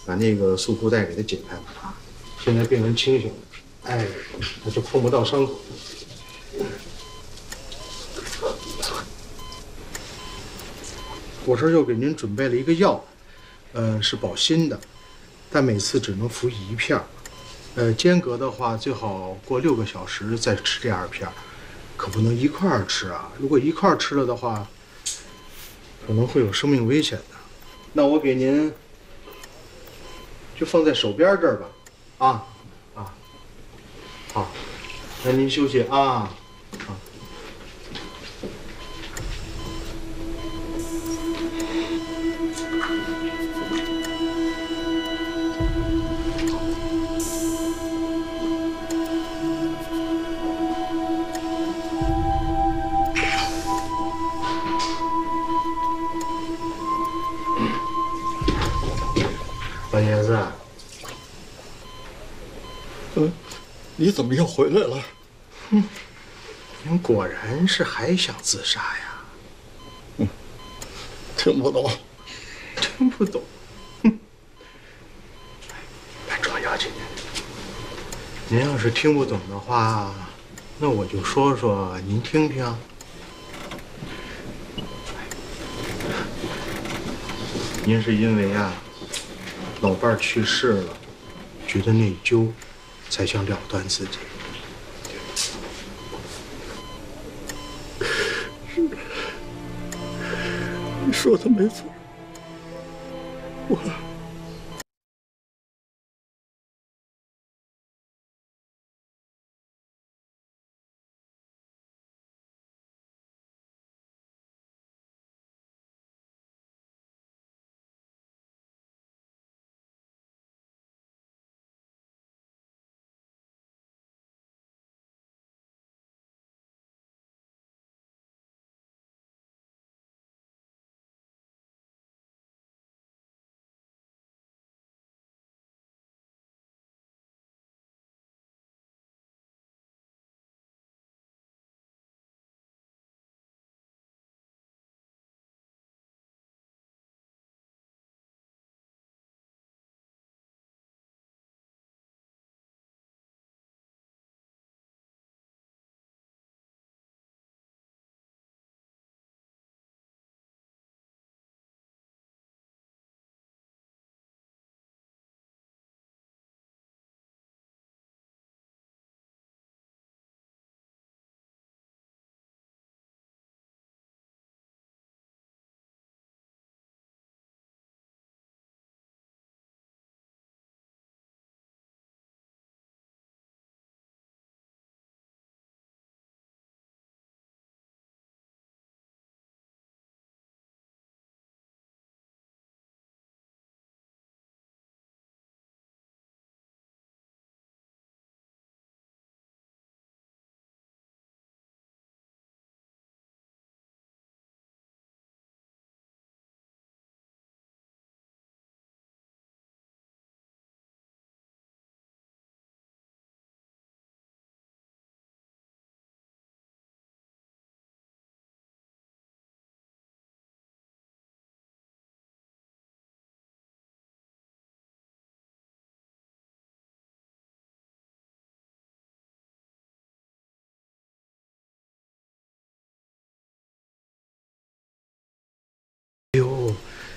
把那个束缚带给他解开吧。现在病人清醒了，哎，他就碰不到伤口。我这又给您准备了一个药，是保心的，但每次只能服1片。间隔的话最好过6个小时再吃第2片，可不能一块儿吃啊！如果一块儿吃了的话，可能会有生命危险的。那我给您就放在手边这儿吧，好，那您休息啊。老爷子，你怎么又回来了？您果然是还想自杀呀？听不懂，听不懂。别装妖精。您要是听不懂的话，那我就说说，您听听。您是因为啊，老伴儿去世了，觉得内疚，才想了断自己。你说的没错，我。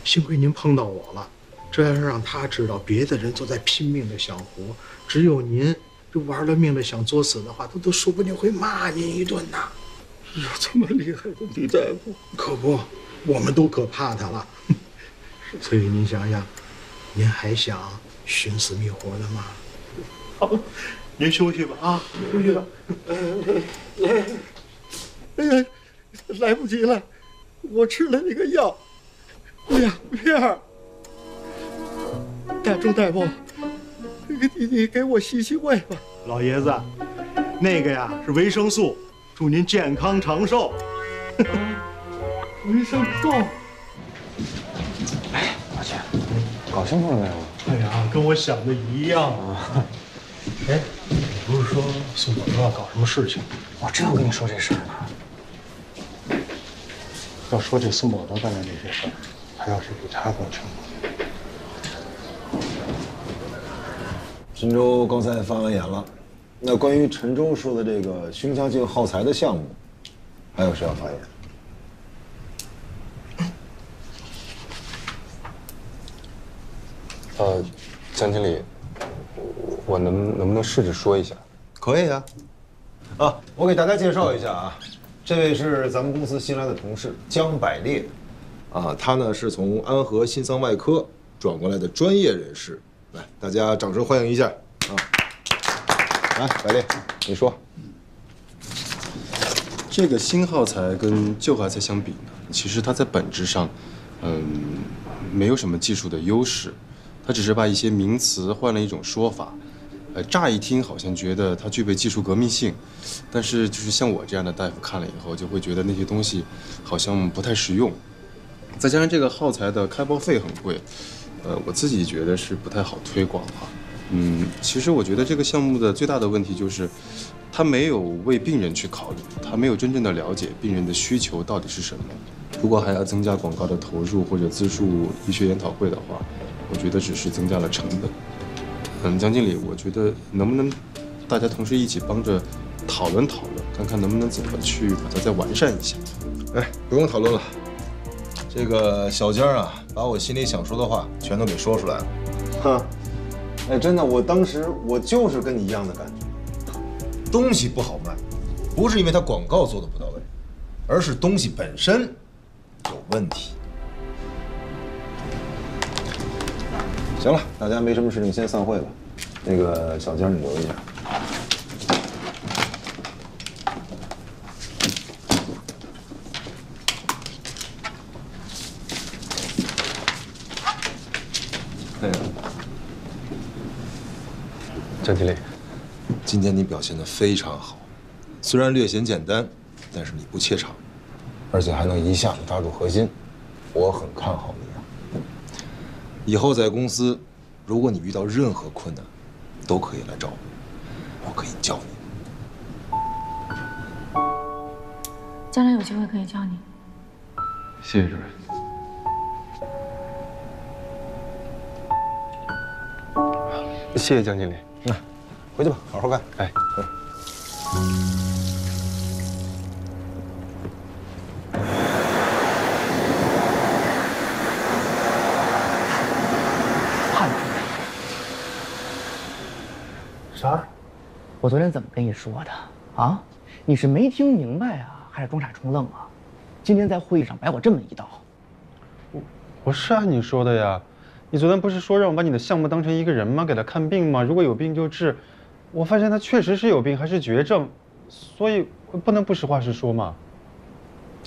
幸亏您碰到我了，这要是让他知道别的人都在拼命的想活，只有您就玩了命的想作死的话，他都说不定会骂您一顿呢。有这么厉害的李大夫？可不，我们都可怕他了。所以您想想，您还想寻死觅活的吗？好，您休息吧啊，休息吧。哎呀，来不及了，我吃了那个药，2片。钟大夫，你给我洗洗胃吧。老爷子，那个呀是维生素，祝您健康长寿。维生素。哎，老钱，搞清楚了没有？哎呀，跟我想的一样啊。哎，你不是说宋宝都要搞什么事情？我正要跟你说这事儿呢。要说这宋宝德干的那些事儿，还要是比他更清楚。陈州刚才发完言了，那关于陈州说的这个胸腔镜耗材的项目，还有谁要发言？江经理，我能不能试着说一下？可以啊。我给大家介绍一下啊，这位是咱们公司新来的同事江百烈，他呢是从安和心脏外科转过来的专业人士，来，大家掌声欢迎一下啊！来，百烈，你说。这个新耗材跟旧耗材相比呢，其实它在本质上，没有什么技术的优势，它只是把一些名词换了一种说法。乍一听好像觉得它具备技术革命性，但是就是像我这样的大夫看了以后，就会觉得那些东西好像不太实用。再加上这个耗材的开包费很贵，我自己觉得是不太好推广哈。其实我觉得这个项目的最大的问题就是，它没有为病人去考虑，它没有真正的了解病人的需求到底是什么。如果还要增加广告的投入或者资助医学研讨会的话，我觉得只是增加了成本。江经理，我觉得能不能大家同时一起帮着讨论讨论，看看能不能怎么去把它再完善一下。不用讨论了，这个小江啊，把我心里想说的话全都给说出来了。真的，我当时我就是跟你一样的感觉，东西不好卖，不是因为它广告做的不到位，而是东西本身有问题。行了，大家没什么事情，先散会吧。那个小江，你留一下。江经理，今天你表现得非常好，虽然略显简单，但是你不怯场，而且还能一下子抓住核心，我很看好你。以后在公司，如果你遇到任何困难，都可以来找我，我可以教你。将来有机会可以教你。谢谢主任。谢谢江经理。回去吧，好好干。啥？我昨天怎么跟你说的啊？你是没听明白啊，还是装傻充愣啊？今天在会议上摆我这么一道。我是按你说的呀。你昨天不是说让我把你的项目当成一个人吗？给他看病吗？如果有病就治。我发现他确实是有病，还是绝症，所以不能不实话实说嘛。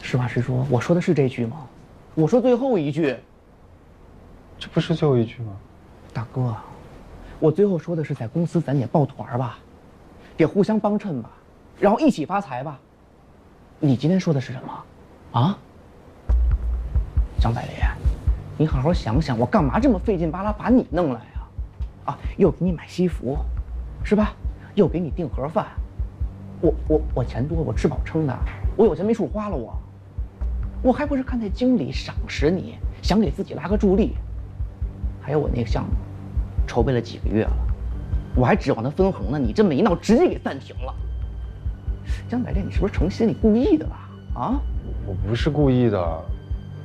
实话实说，我说的是这句吗？我说最后一句。这不是最后一句吗？大哥，我最后说的是在公司咱得抱团吧，得互相帮衬吧，然后一起发财吧。你今天说的是什么？啊？张百烈，你好好想想，我干嘛这么费劲巴拉把你弄来啊？又给你买西服。是吧？又给你订盒饭，我钱多，我吃饱撑的，我有钱没处花了，我还不是看在经理赏识你，想给自己拉个助力。还有我那个项目，筹备了几个月了，我还指望他分红呢，你这么一闹，直接给暂停了。江百烈，你是不是成心你故意的吧？啊？我不是故意的，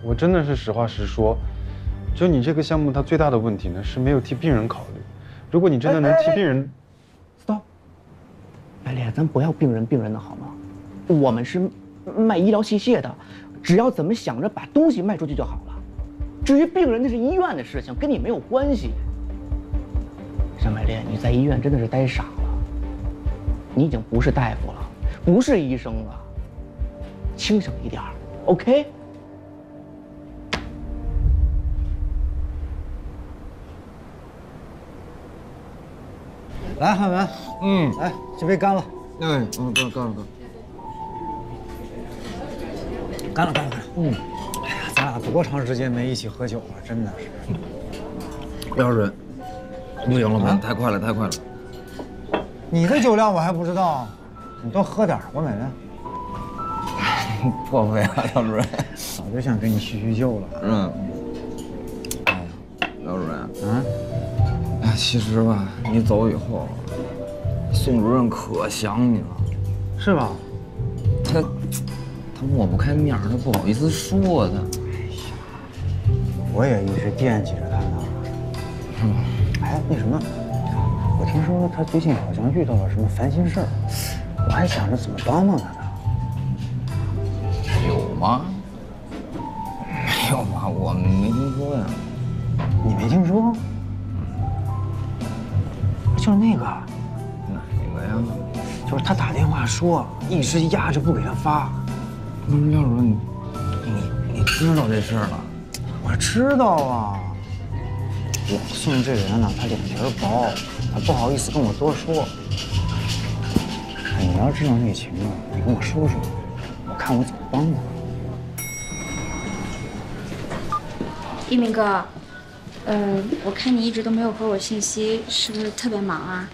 我真的是实话实说。就你这个项目，它最大的问题呢是没有替病人考虑。如果你真的能替病人，stop， 白莲，咱不要病人的好吗？我们是卖医疗器械的，只要怎么想着把东西卖出去就好了。至于病人，那是医院的事情，跟你没有关系。沈美莲，你在医院真的是待傻了，你已经不是大夫了，不是医生了，清醒一点 ，OK？ 来，汉文，来，这杯干了。干了。干了。哎呀，咱俩多长时间没一起喝酒了，真的是。药水，不行了吧？太快了。你的酒量我还不知道，你多喝点，我美美。破费啊，姚主任。早就想跟你叙叙旧了。哎，姚主任。哎，其实吧，你走以后，宋主任可想你了，是吧？他抹不开面，他不好意思说他。我也一直惦记着他呢。是吗？哎，那什么，我听说他最近好像遇到了什么烦心事儿，我还想着怎么帮帮他呢。有吗？没有吧，我没听说呀。你没听说？就是那个。哪个呀？就是他打电话说一直压着不给他发。不是廖主任，你知道这事儿了？我知道啊。我宋这人呢，他脸皮薄，他不好意思跟我多说。你要知道内情啊，你跟我说说，我看我怎么帮他。一鸣哥，我看你一直都没有回我信息，是不是特别忙啊？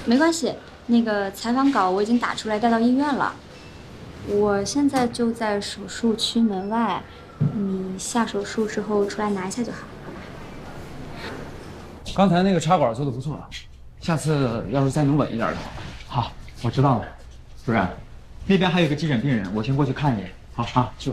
没关系，那个采访稿我已经打出来带到医院了。我现在就在手术区门外，你下手术之后出来拿一下就好。刚才那个插管做的不错，下次要是再能稳一点的。好，我知道了。主任，那边还有个急诊病人，我先过去看一眼。好啊，去。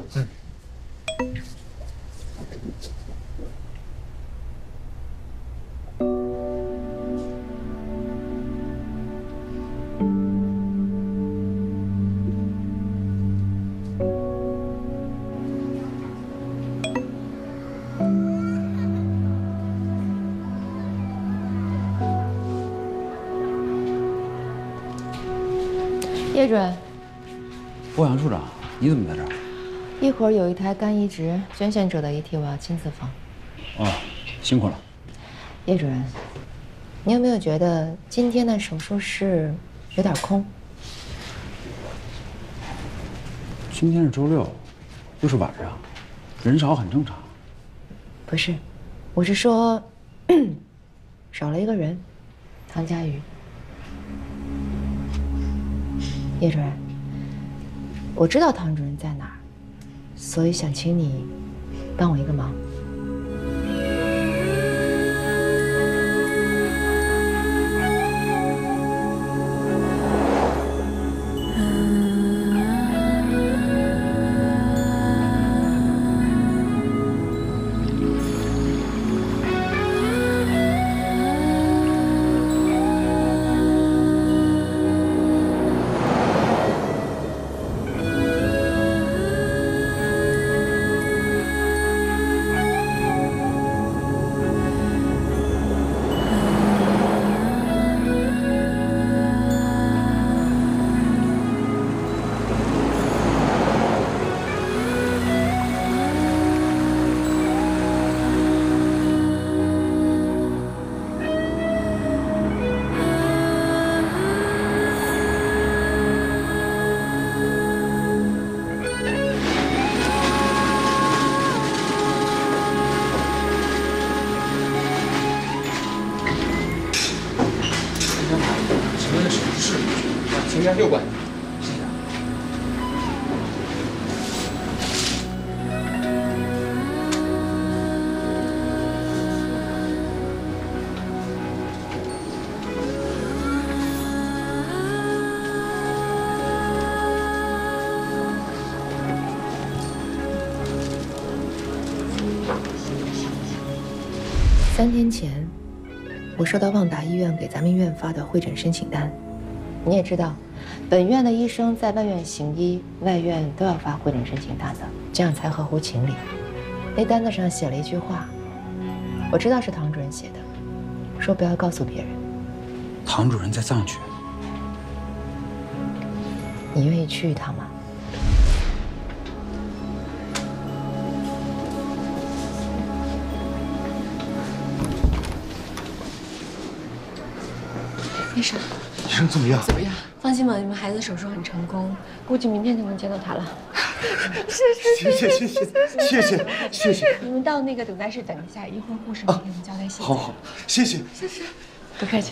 叶主任，欧阳处长，你怎么在这儿？一会儿有一台肝移植，捐献者的遗体我要亲自放。哦，辛苦了。叶主任，你有没有觉得今天的手术室有点空？今天是周六，又是晚上，人少很正常。不是，我是说少了一个人，唐佳宇。叶主任，我知道唐主任在哪儿，所以想请你帮我一个忙。请向右拐。谢谢。3天前，我收到旺达医院给咱们院发的会诊申请单。你也知道，本院的医生在外院行医，外院都要发会诊申请单的，这样才合乎情理。那单子上写了一句话，我知道是唐主任写的，说不要告诉别人。唐主任在藏区。你愿意去一趟吗？医生，医生怎么样？怎么样？放心吧，你们孩子手术很成功，估计明天就能见到他了。谢谢。你们到那个等待室等一下，一会儿护士给你们交代细节。好，谢谢。不客气。